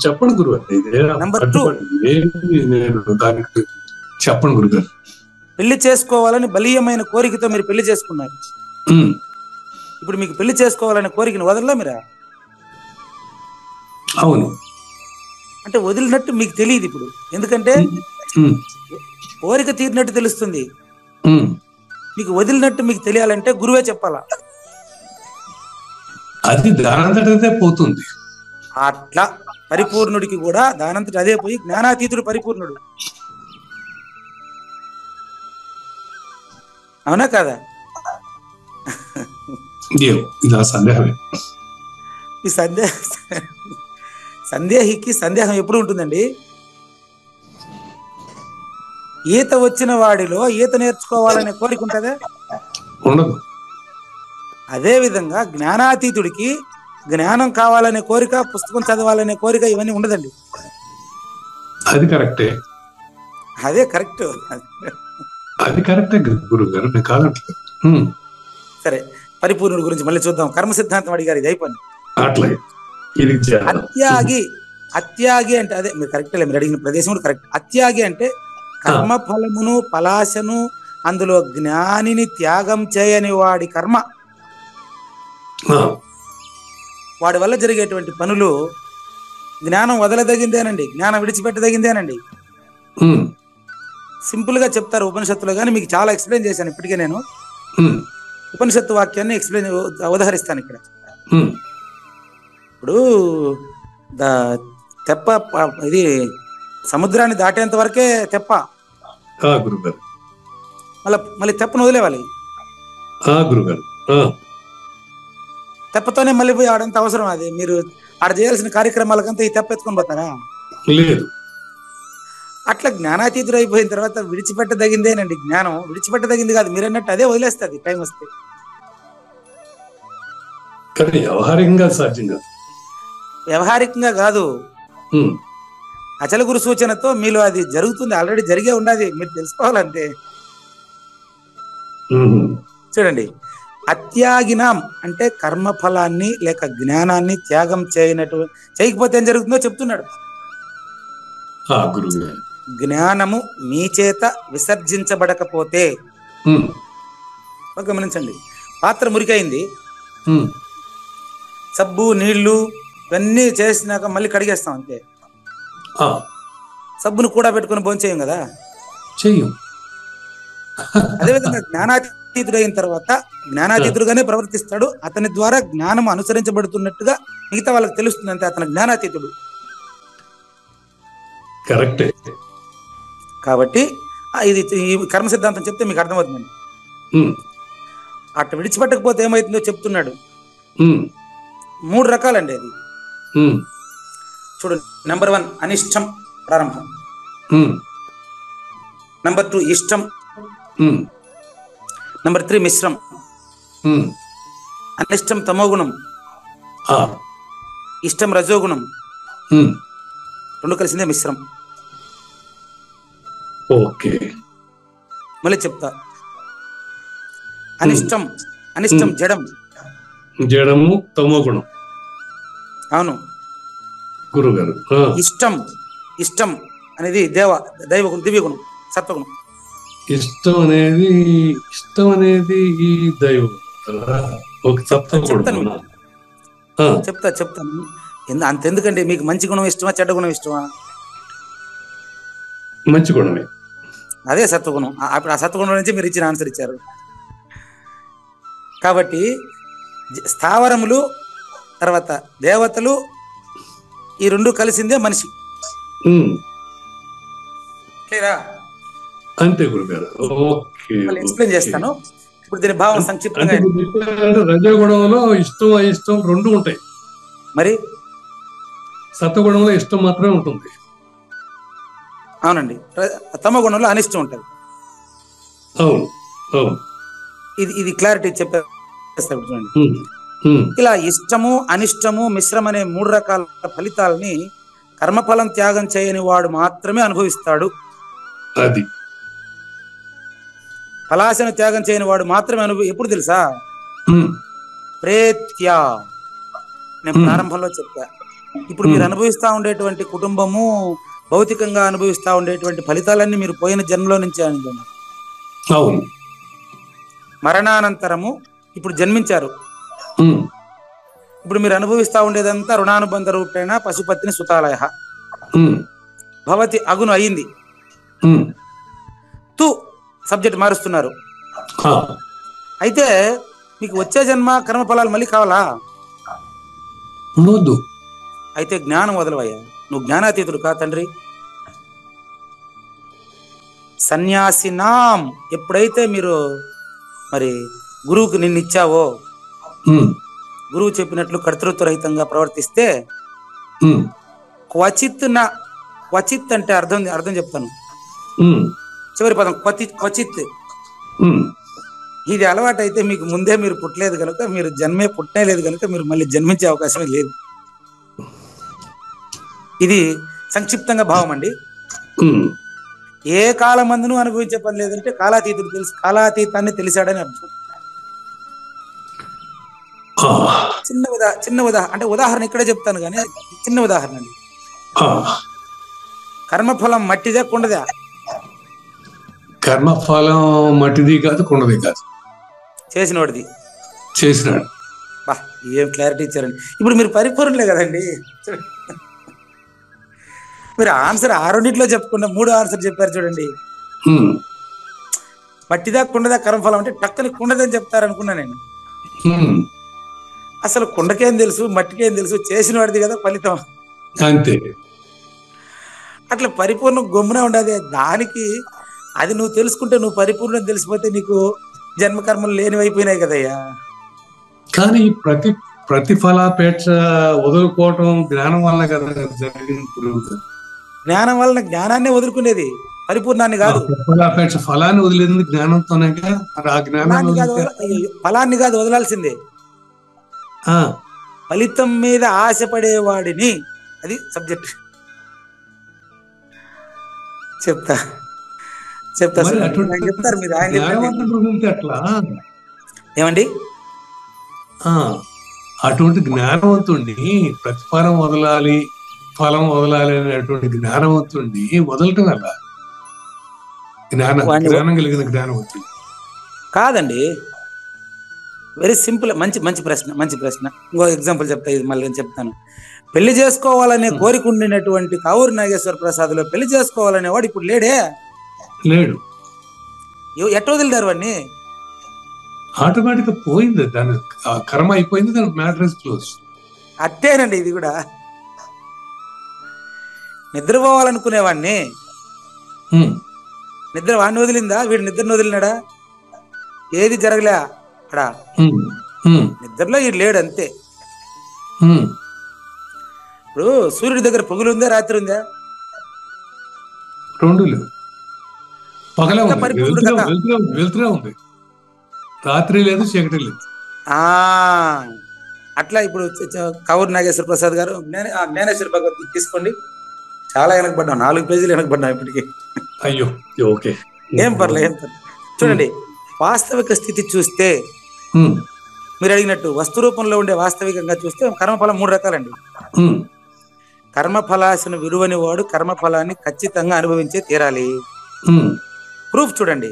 చెప్పండి గురువు. నంబర్ 2, చెప్పండి గురుగారు. పెళ్లి చేసుకోవాలని బలీయమైన కోరికతో మీరు పెళ్లి చేసుకున్నారు. ఇప్పుడు మీకు పెళ్లి చేసుకోవాలనే కోరికను వదలలా మీరా? అవును. అంటే వదిలినట్టు మీకు తెలియదు ఇప్పుడు. ఎందుకంటే కోరిక తీరినట్టు తెలుస్తుంది. మీకు వదిలినట్టు మీకు తెలియాలంటే గురువే చెప్పాలా. అది దానంతటదే పోతుంది. అట్లా పరిపూర్ణుడికి కూడా దానంతటి అదే పోయి జ్ఞానాతీతుడు పరిపూర్ణుడు. అవునా కాదా? ఈ సందేహికి సందేహం ఎప్పుడు ఉంటుందండి? ఈత వచ్చిన వాడిలో ఈత నేర్చుకోవాలనే కోరిక ఉంటుందా? ఉండదు. అదే విధంగా జ్ఞానాతీతుడికి జ్ఞానం కావాలనే కోరిక, పుస్తకం చదవాలనే కోరిక ఇవన్నీ ఉండదండి. అది కరెక్టే, అదే కరెక్ట్, అది కరెక్టే గురువు గారు, నేను కాదట్లేదు. సరే, పరిపూర్ణుడి గురించి మళ్ళీ చూద్దాం. కర్మ సిద్ధాంతం అడిగారు, ఇది అయిపోయింది. అట్లాగే అత్యాగి అంటే అదే మీరు కరెక్ట్, మీరు అడిగిన ప్రదేశం కూడా కరెక్ట్. అత్యాగి అంటే కర్మ ఫలమును పలాశను అందులో జ్ఞానిని త్యాగం చేయని వాడి కర్మ, వాడి వల్ల జరిగేటువంటి పనులు జ్ఞానం వదలదగిందేనండి, జ్ఞానం విడిచిపెట్టదగిందేనండి. సింపుల్ గా చెప్తారు ఉపనిషత్తులో, కానీ మీకు చాలా ఎక్స్ప్లెయిన్ చేశాను ఇప్పటికే. నేను ఉపనిషత్తు వాక్యాన్ని ఉదహరిస్తాను ఇక్కడ. ఇప్పుడు తెప్ప ఇది సముద్రాన్ని దాటేంత వరకే తెప్ప, మళ్ళీ తెప్పను వదిలేవాలి. తెప్పతోనే మళ్ళీ పోయి ఆడంత అవసరం? అది మీరు ఆడ చేయాల్సిన కార్యక్రమాలకంతా ఈ తెప్ప ఎత్తుకొని పోతారా? లేదు. అట్లా జ్ఞానాతీతుడు అయిపోయిన తర్వాత విడిచిపెట్టదగిందేనండి. జ్ఞానం విడిచిపెట్టదగింది కాదు, మీరు అన్నట్టు అదే వదిలేస్తుంది టైం వస్తే. వ్యవహారికంగా కాదు, అచల గురు సూచనతో మీలో అది జరుగుతుంది, ఆల్రెడీ జరిగే ఉండదు, మీరు తెలుసుకోవాలంతే. చూడండి, అత్యాగినాం అంటే కర్మఫలాన్ని లేక జ్ఞానాన్ని త్యాగం చేయకపోతే ఏం జరుగుతుందో చెప్తున్నాడు. జ్ఞానము మీ చేత విసర్జించబడకపోతే, గమనించండి, పాత్ర మురికైంది, సబ్బు నీళ్లు ఇవన్నీ చేసినాక మళ్ళీ కడిగేస్తాం అంతే. సబ్బును కూడా పెట్టుకుని భోంచేయం కదా, చెయ్యం. అదేవిధంగా జ్ఞానాతీతుడు అయిన తర్వాత జ్ఞానాతీతుడుగానే ప్రవర్తిస్తాడు. అతని ద్వారా జ్ఞానం అనుసరించబడుతున్నట్టుగా మిగతా వాళ్ళకి తెలుస్తుంది అంతే, అతను జ్ఞానాతీతుడు. కరెక్టే. కాబట్టి ఇది ఈ కర్మ సిద్ధాంతం చెప్తే మీకు అర్థమవుతుందండి. అట్లా విడిచిపెట్టకపోతే ఏమవుతుందో చెప్తున్నాడు. 3 రకాలండి అది. చూడండి, నెంబర్ 1 అనిష్టం, ప్రారంభం. నెంబర్ 2 ఇష్టం. నెంబర్ 3 మిశ్రం. అనిష్టం తమోగుణం, ఇష్టం రజోగుణం, 2 కలిసిందే మిశ్రం. ఓకే, మళ్ళీ చెప్తా. అనిష్టం జడము తమోగుణం. అవును గురుగారు. ఇష్టం అనేది దివ్యగుణం, సత్వగుణం. ఇష్టం అనేది ఈ దైవం. చెప్తాను. అంతెందుకంటే, మీకు మంచి గుణం ఇష్టమా చెడ్డ గుణం ఇష్టమా? మంచి గుణమే, అదే సత్వగుణం. అప్పుడు ఆ సత్వగుణం నుంచి మీరు ఇచ్చిన ఆన్సర్ ఇచ్చారు. కాబట్టి స్థావరములు తర్వాత దేవతలు ఈ 2 కలిసిందే మనిషి. క్లియరా? అంతే గురుగారు. ఓకే, ఎక్స్ప్లెయిన్ చేస్తాను. ఇప్పుడు దీని భావం సంక్షిప్తంగా. రజోగుణంలో ఇష్టం అయిష్టం 2 ఉంటాయి, మరి సత్వగుణంలో ఇష్టం మాత్రమే ఉంటుంది. అవునండి, తమ గుణంలో అనిష్టం ఉంటుంది. అవును. ఇది క్లారిటీ చెప్పేస్తాడు. చూడండి, ఇలా ఇష్టము అనిష్టము మిశ్రం అనే 3 రకాల ఫలితాలని కర్మఫలం త్యాగం చేయని వాడు మాత్రమే అనుభవిస్తాడు. అది ఫలాశను త్యాగం చేయని వాడు మాత్రమే ఎప్పుడు తెలుసా? ప్రేత్యా. నేను ప్రారంభంలో చెప్పా. ఇప్పుడు మీరు అనుభవిస్తా ఉండేటువంటి కుటుంబము, భౌతికంగా అనుభవిస్తా ఉండేటువంటి ఫలితాలన్నీ మీరు పోయిన జన్మలో నుంచి అనుభవం. అవును. మరణానంతరము ఇప్పుడు జన్మించారు. ఇప్పుడు మీరు అనుభవిస్తా ఉండేదంతా రుణానుబంధ రూపేణ పశుపతిని సుతాలయ భవతి అగును అయింది. తు సబ్జెక్ట్ మారుస్తున్నారు. అయితే మీకు వచ్చే జన్మ కర్మ ఫలాలు మళ్ళీ కావాలా? అయితే జ్ఞానం వదలవయ్యా, నువ్వు జ్ఞానాతీతుడు కా తండ్రి. సన్యాసినాం, ఎప్పుడైతే మీరు మరి గురువుకు నిన్ను ఇచ్చావో, గురువు చెప్పినట్లు కర్తృత్వ రహితంగా ప్రవర్తిస్తే, క్వచిత్ నా, క్వచిత్ అంటే అర్థం చెప్తాను, చివరి పదం క్వచిత్. ఇది అలవాటు అయితే మీకు ముందే మీరు పుట్టలేదు కనుక, మీరు జన్మే పుట్టనే లేదు కనుక మీరు మళ్ళీ జన్మించే అవకాశమే లేదు. ఇది సంక్షిప్తంగా భావం అండి. ఏ కాలమందును అనుభవించే పని లేదంటే కాలాతీతుడు తెలుసు, కాలాతీతాన్ని తెలిసాడని అర్థం. చిన్న అంటే ఉదాహరణ ఇక్కడే చెప్తాను కానీ చిన్న ఉదాహరణ అండి. కర్మఫలం మట్టిదే కుండదా? కర్మఫలం మట్టిది కాదు, కుండది కాదు, చేసినోడిది. చేసినాడు. బా, ఏం క్లారిటీ ఇచ్చారండి. ఇప్పుడు మీరు పరిపూర్ణలే కదండి. మీరు ఆన్సర్ 6 చెప్పుకున్నా 3 ఆన్సర్ చెప్పారు చూడండి. మట్టిదా కుండదా కర్మఫలం అంటే టక్కని కుండదని చెప్తారు అనుకున్నా నేను. అసలు కుండకేం తెలుసు, మట్టికేం తెలుసు, చేసిన వాడిది కదా ఫలితం. అంతే. అట్లా పరిపూర్ణం గమ్మున ఉండదు దానికి. అది నువ్వు తెలుసుకుంటే, నువ్వు పరిపూర్ణం తెలిసిపోతే నీకు జన్మకర్మలు లేనివైపోయినాయి కదయ్యా. కానీ ప్రతిఫలాపేక్ష వదులుకోవటం జ్ఞానం వల్ల కదా జరిగింది. జ్ఞానం వలన జ్ఞానాన్ని వదులుకునేది, పరిపూర్ణాన్ని కాదు. ప్రతిఫలాపేక్ష ఫలాన్ని వదిలేది జ్ఞానంతోనే కదా. ఆ జ్ఞానాన్ని ఫలాన్ని కాదు వదలాల్సిందే, ఫలితం మీద ఆశపడేవాడిని. అది సబ్జెక్ట్. చెప్తారు మీరు. అట్లా ఏమండి? అటువంటి జ్ఞానవంతుణ్ణి ప్రతిఫలం వదలాలి, ఫలం వదలాలి అనేటువంటి జ్ఞానవంతుణ్ణి వదలటం అలా జ్ఞానం కలిగిన జ్ఞానవంతుడు కాదండి. Very simple. మంచి ప్రశ్న. ఇంకో ఎగ్జాంపుల్ చెప్తా, ఇది మళ్ళీ నేను చెప్తాను. పెళ్లి చేసుకోవాలనే కోరిక ఉండినటువంటి కావూరి నాగేశ్వర ప్రసాద్లో పెళ్లి చేసుకోవాలనేవాడు ఇప్పుడు లేడు. ఎట్ట వదిలిదారు వాడిని? ఆటోమేటిక్ గా పోయింది, దాని కర్మ అయిపోయింది, దాని మ్యాటర్ ఇస్ క్లోజ్. అట్టేనండి ఇది కూడా. నిద్రపోవాలనుకునేవాడిని నిద్ర వాడిని వదిలిందా, వీడు నిద్రను వదిలినాడా? ఏది జరగలే అక్కడ. నిద్రలో వీడు లేడు అంతే. ఇప్పుడు సూర్యుడి దగ్గర పొగులు ఉందా, రాత్రి ఉందా? రెండు లేవు. పగలే వెళ్తూనే ఉంది, రాత్రి లేదు, చీకటి లేదు. అట్లా ఇప్పుడు కావూరి నాగేశ్వర ప్రసాద్ గారు జ్ఞానేశ్వర భగవద్గీత తీసుకోండి. చాలా వెనకబడ్డాం, 4 పేజీలు వెనకబడ్డాం ఇప్పటికి. అయ్యో, ఓకే, ఏం పర్లేదు. చూడండి, వాస్తవిక స్థితి చూస్తే మీరు అడిగినట్టు వస్తు రూపంలో ఉండే వాస్తవికంగా చూస్తే కర్మఫలం 3 రకాలండి. కర్మఫలాశను విలువని వాడు కర్మఫలాన్ని ఖచ్చితంగా అనుభవించే తీరాలి. ప్రూఫ్ చూడండి.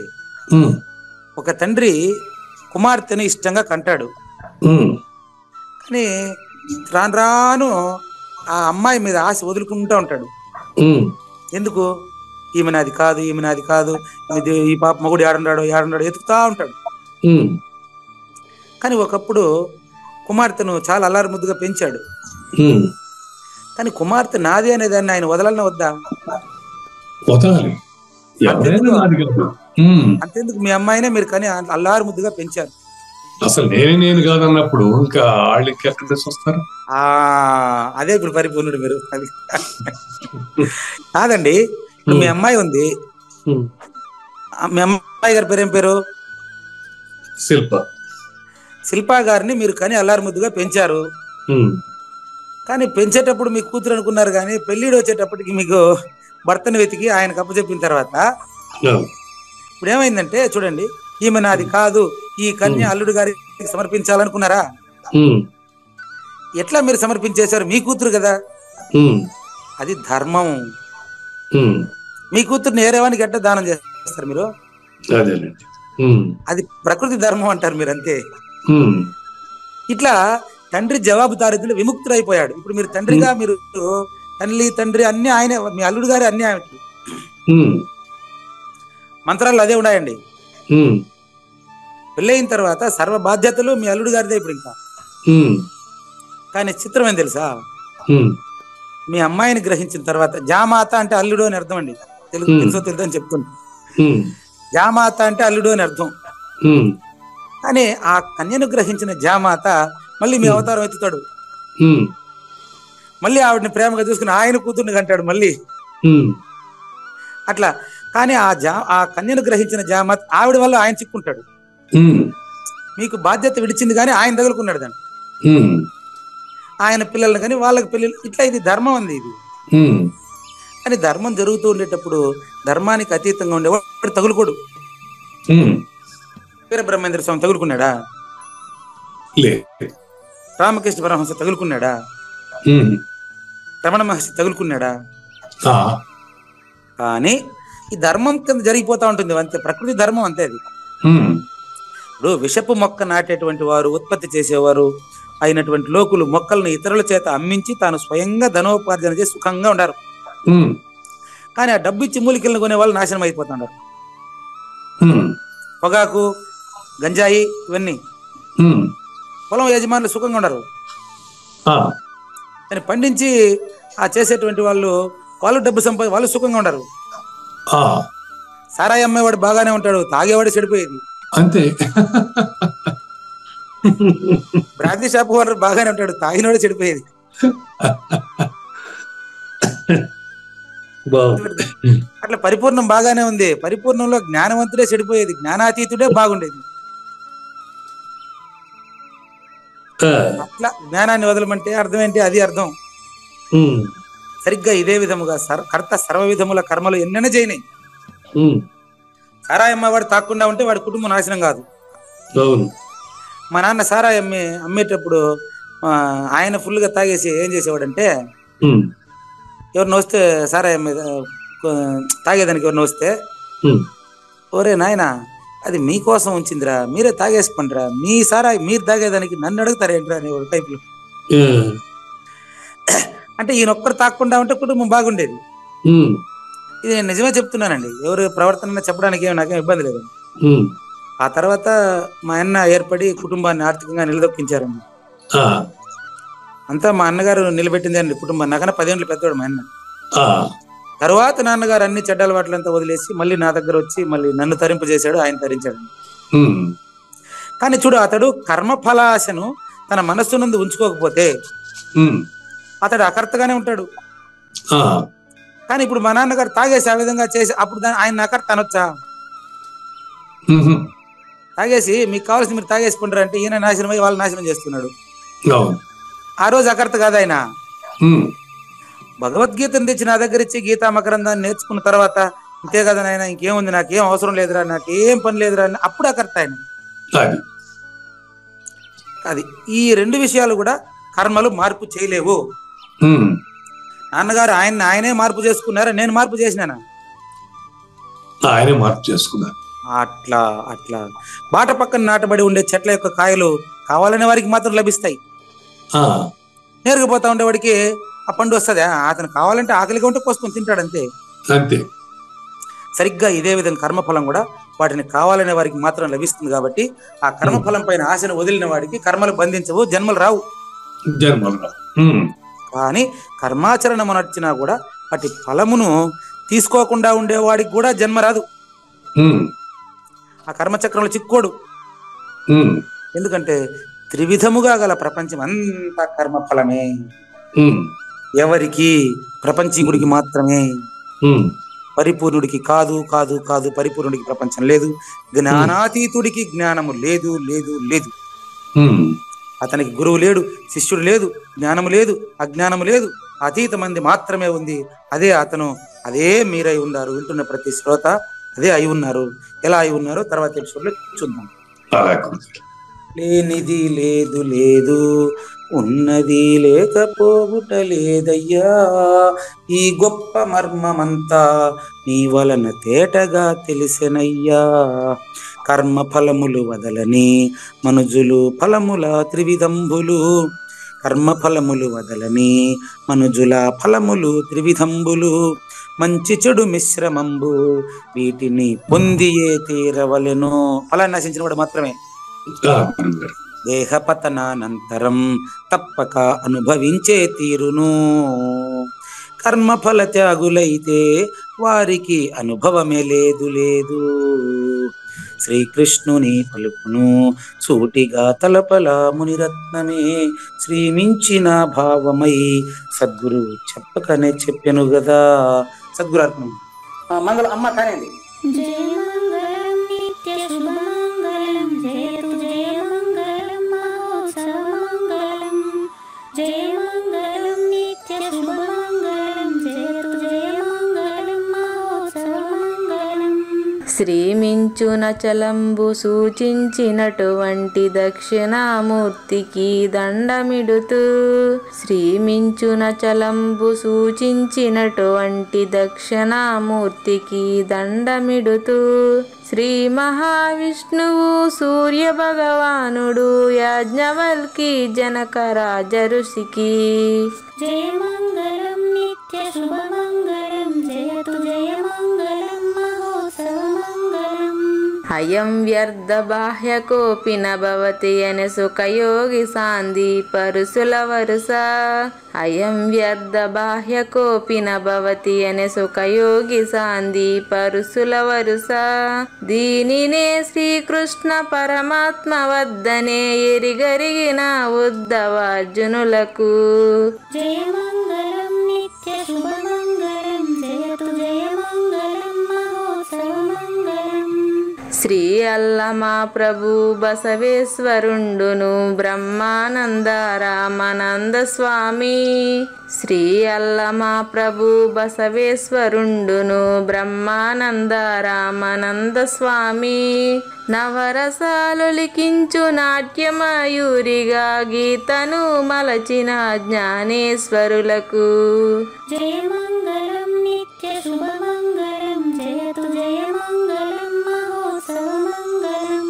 ఒక తండ్రి కుమార్తెను ఇష్టంగా కంటాడు, కానీ రాను ఆ అమ్మాయి మీద ఆశ వదులుకుంటూ ఉంటాడు. ఎందుకు? ఈమె నాది కాదు, ఈ పాప మగుడు ఏడున్నాడో ఎతుకుతా ఉంటాడు. కానీ ఒకప్పుడు కుమార్తెను చాలా అల్లారు ముద్దుగా పెంచాడు. కానీ కుమార్తె నాది అనేదాన్ని ఆయన వదలన వద్దా? అంతెందుకు మీ అమ్మాయినే మీరు కానీ అల్లారు ముద్దుగా పెంచారు. అసలు నేను కాదన్నప్పుడు ఇంకా వాళ్ళకి ఎక్కడ వస్తారు? అదే ఇప్పుడు పరిపూర్ణుడు మీరు. అది కాదండి. ఇప్పుడు మీ అమ్మాయి ఉంది, మీ అమ్మాయి గారి పేరు ఏం పేరు? శిల్ప గారిని మీరు కానీ అల్లారు ముద్దుగా పెంచారు. కానీ పెంచేటప్పుడు మీ కూతురు అనుకున్నారు, కానీ పెళ్లిడు వచ్చేటప్పటికి మీకు భర్తను వెతికి ఆయనకు అప్పచెప్పిన తర్వాత ఇప్పుడు ఏమైందంటే చూడండి, ఈమె నాది కాదు, ఈ కన్య అల్లుడు గారికి సమర్పించాలనుకున్నారా? ఎట్లా మీరు సమర్పించేశారు? మీ కూతురు కదా, అది ధర్మం. మీ కూతురుని ఏరేవానికి ఎట్లా దానం చేస్తారు మీరు? అది ప్రకృతి ధర్మం అంటారు మీరు, అంతే. ఇట్లా తండ్రి జవాబుదారీతలు విముక్తుడైపోయాడు. ఇప్పుడు మీరు తండ్రిగా, మీరు తండ్రి అన్ని ఆయన, మీ అల్లుడు గారి అన్ని ఆయనకి. మంత్రాలు అదే ఉన్నాయండి. పెళ్ళయిన తర్వాత సర్వ బాధ్యతలు మీ అల్లుడు గారిదే ఇప్పుడు ఇంకా. కానీ చిత్రం ఏం తెలుసా? మీ అమ్మాయిని గ్రహించిన తర్వాత, జామాత అంటే అల్లుడు అని అర్థం అండి, తెలుసో తెలుసు అని చెప్తుంది. జామాత అంటే అల్లుడు అని అర్థం. కానీ ఆ కన్యను గ్రహించిన జామాత మళ్ళీ మీ అవతారం ఎత్తుతాడు, మళ్ళీ ఆవిడని ప్రేమగా చూసుకుని ఆయన కూతుర్ని కంటాడు మళ్ళీ అట్లా. కానీ ఆ కన్యను గ్రహించిన జామాత ఆవిడ వల్ల ఆయన చిక్కుంటాడు. మీకు బాధ్యత విడిచింది కానీ ఆయన తగులుకున్నాడు దాన్ని, ఆయన పిల్లల్ని కానీ వాళ్ళకి పిల్లలు, ఇట్లా ఇది ధర్మం ఉంది ఇది. కానీ ధర్మం జరుగుతూ ఉండేటప్పుడు ధర్మానికి అతీతంగా ఉండేవాడు తగులుకోడు. వీర బ్రహ్మేంద్ర స్వామి తగులుకున్నాడా? రామకృష్ణ పరమహంస తగులుకున్నాడా? రమణ మహర్షి తగులుకున్నాడా? కానీ ఈ ధర్మం కింద జరిగిపోతా ఉంటుంది అంతే, ప్రకృతి ధర్మం అంతే అది. ఇప్పుడు విషపు మొక్క నాటేటువంటి వారు, ఉత్పత్తి చేసేవారు అయినటువంటి లోకులు మొక్కలను ఇతరుల చేత అమ్మించి తాను స్వయంగా ధనోపార్జన చేసి సుఖంగా ఉండారు. కానీ ఆ డబ్బు ఇచ్చి మూలికలను కొనే వాళ్ళు నాశనం అయిపోతున్నారు. పొగాకు, గంజాయి ఇవన్నీ పొలం యజమానులు సుఖంగా ఉండరు. కానీ పండించి ఆ చేసేటువంటి వాళ్ళు డబ్బు వాళ్ళు సుఖంగా ఉండరు. సారాయి అమ్మేవాడు బాగానే ఉంటాడు, తాగేవాడు చెడిపోయేది అంతే. బ్రాంతి షాప్ వాడు బాగానే ఉంటాడు, తాగినవాడు చెడిపోయేది. అట్లా పరిపూర్ణం బాగానే ఉంది, పరిపూర్ణంలో జ్ఞానవంతుడే చెడిపోయేది, జ్ఞానాతీతుడే బాగుండేది. అట్లా జ్ఞానాన్ని వదలమంటే అర్థం ఏంటి? అది అర్థం. సరిగ్గా ఇదే విధముగా కర్త సర్వ విధముల కర్మలు ఎన్నైనా చేయనాయి. సారాయి అమ్మేవాడు తాకుండా ఉంటే వాడి కుటుంబం నాశనం కాదు. మా నాన్న సారాయి అమ్మేటప్పుడు ఆయన ఫుల్గా తాగేసి ఏం చేసేవాడంటే, ఎవరిని వస్తే సారాయి తాగేదానికి ఎవరిని వస్తే, ఓరే నాయన అది మీకోసం ఉంచిందిరా, మీరే తాగేసుకోండిరా, మీ సారాయి మీరు తాగేదానికి నన్ను అడుగుతారేంట్రా అనేవాడు టైప్లో. అంటే ఈయన ఒక్కరు తాకుండా ఉంటే కుటుంబం బాగుండేది. ఇది నేను నిజమే చెప్తున్నానండి, ఎవరు ప్రవర్తన చెప్పడానికి నాకేం ఇబ్బంది లేదు. ఆ తర్వాత మా అన్న ఏర్పడి కుటుంబాన్ని ఆర్థికంగా నిలదొక్కించారండి. అంతా మా అన్నగారు నిలబెట్టింది అండి కుటుంబాన్ని. నాకన్నా 10 ఏళ్ళు పెద్దవాడు మా అన్న. తర్వాత నాన్నగారు అన్ని చెడ్డ అలవాట్లంతా వదిలేసి మళ్ళీ నా దగ్గర వచ్చి మళ్ళీ నన్ను తరింపజేశాడు, ఆయన తరించాడు. కానీ చూడు, అతడు కర్మఫలాశను తన మనస్సు నందు ఉంచుకోకపోతే అతడు అకర్తగానే ఉంటాడు. కానీ ఇప్పుడు మా నాన్నగారు తాగేసి ఆ విధంగా చేసి అప్పుడు ఆయన అకర్త అనొచ్చా? తాగేసి మీకు కావాల్సింది మీరు తాగేసుకుంటారు అంటే ఈయన నాశనం అయ్యి వాళ్ళు నాశనం చేస్తున్నాడు. ఆ రోజు అకర్త కాదు ఆయన. భగవద్గీతను తెచ్చి నా దగ్గర ఇచ్చి గీతా మకరందాన్ని నేర్చుకున్న తర్వాత ఇంతే కదా నాయన, ఇంకేముంది, నాకేం అవసరం లేదురా, నాకేం పని లేదురా అని అప్పుడు అకర్త ఆయన. అది ఈ 2 విషయాలు కూడా కర్మలు మార్పు చేయలేవు. నాన్నగారు ఆయనే మార్పు చేసుకున్నారా, నేను మార్పు చేసినానా? ఆయనే మార్పు చేసుకున్నారు. అట్లా అట్లా బాట పక్కన నాటబడి ఉండే చెట్ల యొక్క కాయలు కావాలనే వారికి మాత్రం లభిస్తాయి. నేరుగా పోతా ఉండేవాడికి ఆ పండు వస్తుంది, అతను కావాలంటే ఆకలిగా ఉంటే కోసుకొని తింటాడు అంతే. సరిగ్గా ఇదే విధంగా కర్మఫలం కూడా వాటిని కావాలనే వారికి మాత్రం లభిస్తుంది. కాబట్టి ఆ కర్మఫలం పైన ఆశను వదిలిన వాడికి కర్మలు బంధించవు, జన్మలు రావు. కానీ కర్మాచరణము నడిచినా కూడా వాటి ఫలమును తీసుకోకుండా ఉండేవాడికి కూడా జన్మ రాదు. ఆ కర్మచక్రంలో చిక్కోడు. ఎందుకంటే త్రివిధముగా గల ప్రపంచం అంతా కర్మఫలమే. ఎవరికి? ప్రపంచీకుడికి మాత్రమే. పరిపూర్ణుడికి కాదు కాదు కాదు, పరిపూర్ణుడికి ప్రపంచం లేదు. జ్ఞానాతీతుడికి జ్ఞానము లేదు లేదు లేదు. అతనికి గురువు లేడు, శిష్యుడు లేదు, జ్ఞానము లేదు, అజ్ఞానము లేదు, అతీతమంది మాత్రమే ఉంది. అదే అతను, అదే మీరై ఉన్నారు. వింటున్న ప్రతి శ్రోత అదే అయి ఉన్నారు. ఎలా అయి ఉన్నారో తర్వాత ఎపిసోడ్లో చూద్దాం. లేనిది లేదు లేదు, ఉన్నది లేకపోవుట లేదయ్యా, ఈ గొప్ప మర్మమంతా నీ వలన తేటగా తెలిసెనయ్యా. కర్మ ఫలములు వదలని మనుజులు ఫలముల త్రివిధంబులు, కర్మ ఫలములు వదలని మనుజుల ఫలములు త్రివిధంబులు, మంచి చెడు మిశ్రమంబు వీటిని పొందియే తీరవలెను. ఫలాన్ని నశించిన వాడు మాత్రమే. దేహపతనానంతరం తప్పక అనుభవించే తీరును. కర్మఫల త్యాగులైతే వారికి అనుభవమే లేదు. శ్రీకృష్ణుని పలుకును సూటిగా తలపల మునిరత్నమే, శ్రీమించిన భావమై సద్గురు చెప్పకనే చెప్పెను గదా. సద్గురు అర్పణం. మంగళం అమ్మ కానివ్వండి. జయ మంగళం నిత్య శుభమంగళం, జయతు జయ మంగళం మహోత్సవ మంగళం. జయ మంగళం నిత్య శుభమంగళం, జయతు జయ మంగళం మహోత్సవ మంగళం. శ్రీమించున చలంబు సూచించినటువంటి దక్షిణామూర్తికి దండమిడుతూ, శ్రీమించున చలంబు సూచించినటువంటి దక్షిణామూర్తికి దండమిడుతూ, శ్రీ మహావిష్ణువు సూర్య భగవానుడు యాజ్ఞవల్కి జనక రాజ ఋషికి. జయ మంగళం నిత్య శుభమంగళం, జయతు జయ మంగళం మహోత్సవ మంగళం. అయం వ్యర్థ బాహ్య కోపిన భవతి అనే సుఖయోగి సాంది పరుసుల వరుస. అయం వ్యర్థ బాహ్య కోపిన భవతి అనే సుఖయోగి సాంది పరుసుల వరుస. దీనినే శ్రీకృష్ణ పరమాత్మ వద్దనే ఎరిగరిగిన ఉద్ధవార్జునులకు. జయ మంగళం నిత్య శుభమంగళం, జయతు జయ మంగళం మహోత్సవ మంగళం. శ్రీ అల్లమా ప్రభు బసవేశ్వరుండును బ్రహ్మానంద రామానంద స్వామి. శ్రీ అల్లమా ప్రభు బసవేశ్వరుండును బ్రహ్మానంద రామానంద స్వామి. నవరసాలు లిఖించు నాట్యమయూరిగా గీతను మలచిన జ్ఞానేశ్వరులకు. జయ మంగళం నిత్య శుభమంగళం, జయతు జయ మంగళం మహోత్సవ మంగళం.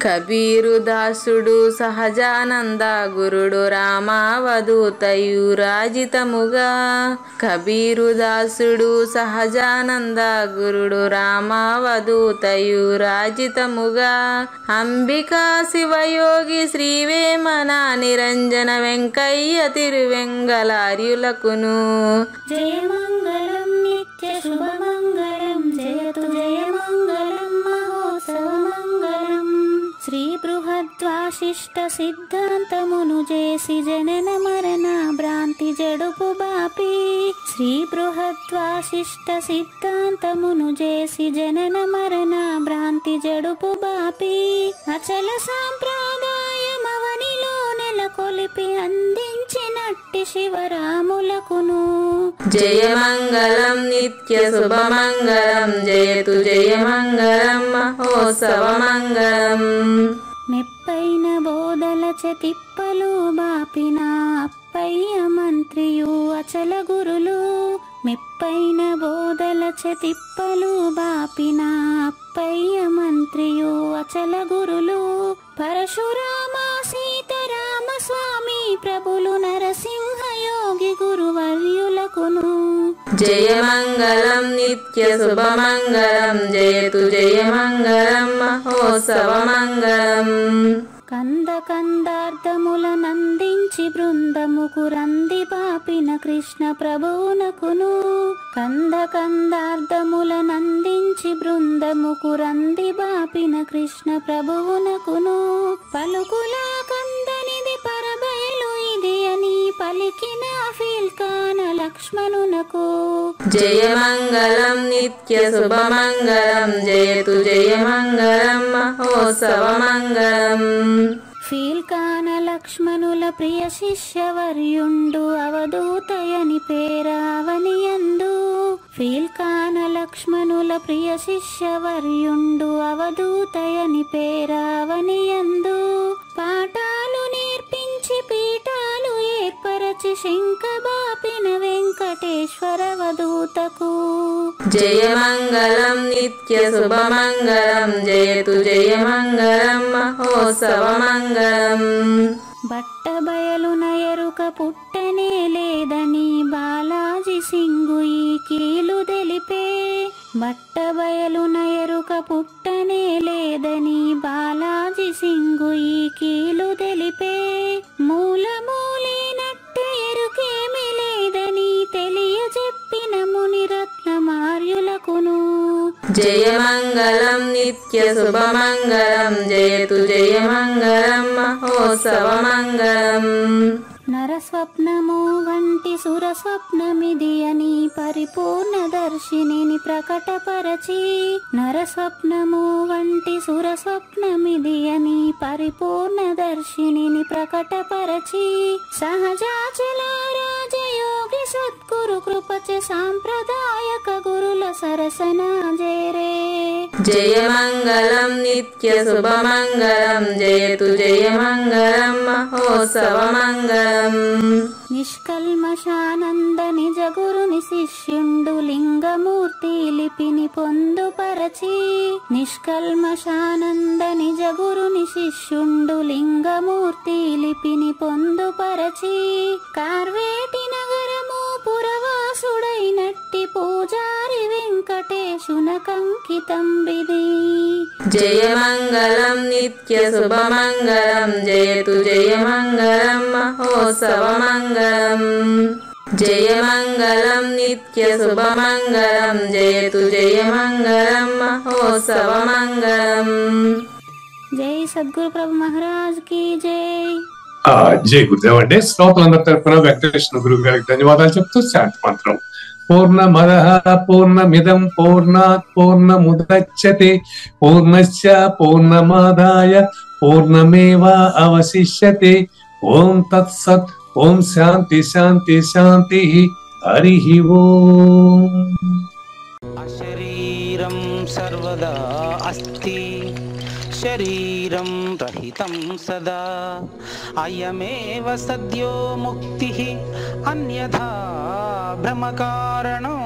కబీరు దాసుడు సహజానంద గురుడు రామావధూతయురాజితముగా. కబీరు దాసుడు సహజానంద గురుడు రామావధూతయురాజితముగా. అంబికా శివయోగి శ్రీవేమన నిరంజన వెంకయ్య తిరువెంగళార్యులకును. జయ మంగళం నిత్య శుభమంగళం, జయతు జయ మంగళం మహోత్సవ మంగళం. శ్రీ బృహద్వాశిష్ట సిద్ధాంతమును చేసి జనన మరణ భ్రాంతి జడుపు బాపి. శ్రీ బృహద్వాశిష్ట సిద్ధాంతమును చేసి జనన మరణ భ్రాంతి జడుపు బాపి. అచల సాంప్రదాయమవనిలో నెలకొలిపి అందించినట్టి శివరాములకును. జయ మంగళం నిత్య శుభమంగళం, జయతు జయ మంగళం మహోత్సవ మంగళం. మెప్పైన బోధల తిప్పలు బాపిన అప్పయ్య మంత్రియు అచల గురులు. మెప్పైన బోధల తిప్పలు బాపిన అప్పయ్య మంత్రియు అచల గురులు. పరశురామ సీతారామ స్వామి ప్రభులు నరసింహ యోగి గురువర్యులకును. జయ మంగళం నిత్య శుభమంగళం, జయతు జయ మంగళం మహోత్సవ మంగళం. కంద కందార్థముల నందించి బృందముకు రంది పాపిన కృష్ణ ప్రభువునకును. కంద కందార్థముల నందించి బృందముకు రంది బాపిన కృష్ణ ప్రభువునకును. పలుకులా కందనిది పరబయలు ఇది అని పలికిన ఫీల్కాన లక్ష్మణునకు. జయ మంగళం నిత్య శుభమంగళం, జయతు జయ మంగళం మహోత్సవ మంగళం. ఫీల్కాన లక్ష్మణుల ప్రియ శిష్యవర్యుండు అవధూతయని పేరావనియందు. ఫీల్కాన లక్ష్మణుల ప్రియ శిష్యవర్యుండు అవధూతయని పేరావనియందు. పాఠాలు నేర్పించి పీఠాలు ఏర్పరచి శంఖబాపిన వెంకటేశ్వర అవధూతకు. జయ మంగళం నిత్య శుభమంగళం, జయతు జయ మంగళం మహోత్సవ మంగళం. బట్ట బయలున ఎరుక పుట్టనే లేదని బాలాజీ సింగు ఈ కీలు తెలిపే. బట్ట బయలున ఎరుక పుట్టనే లేదని బాలాజీ సింగు ఈ కీలు తెలిపే. మూలమూలేనట్టు ఎరుకేమి లేదని తెలియజెప్పే నిత్యశుభమంగళం జయతు జయమంగళం మహోత్సవమంగళం. నరస్వప్నము వంటి సురస్వప్నమిది అని పరిపూర్ణ దర్శినిని ప్రకటపరచి, నరస్వప్నము వంటి సురస్వప్నమిది అని పరిపూర్ణ దర్శినిని ప్రకటపరచి, సహజాచల రాజయోగి సద్గురు కృపచే సాంప్రదాయక గురుల సరసన జేరే. జయమంగళం నిత్యశుభమంగళం జయతు జయమంగళం మహోత్సవమంగళం. నిష్కల్మషానంద నిజ గురుని శిష్యుండు లింగమూర్తి లిపిని పొందుపరచి, నిష్కల్మషానంద నిజ గురుని శిష్యుండు లింగమూర్తి లిపిని పొందుపరచి, కార్వేటి నగరము పురవాసుడైనట్టి పూజారి వెంకటేశునకంకితం విధి. జయమంగళం నిత్యశుభమంగళం జయతు జయమంగళం మహోత్సవమంగళం. జయమంగళం నిత్యశుభమంగళం జయతు జయమంగళం మహోత్సవమంగళం. జై సద్గురు ప్రభు మహారాజ్ కి జై. జై గురుదేవ్ అంటే శ్రోతలందరి తరఫున వెంకటేశ్వర గురువు గారికి ధన్యవాదాలు చెప్తూ శాంతి మంత్రం. పూర్ణమదః పూర్ణమిదం పూర్ణాత్ పూర్ణముదచ్యతే పూర్ణస్య పూర్ణమాదాయ పూర్ణమేవావశిష్యతే. ఓం తత్సత్. ఓం శాంతి శాంతి శాంతి. హరి ఓం. అశరీరం సర్వదా అస్తి శరీరం రహితం సదా అయమేవ సద్యో ముక్తి అన్యథా భ్రమకారణం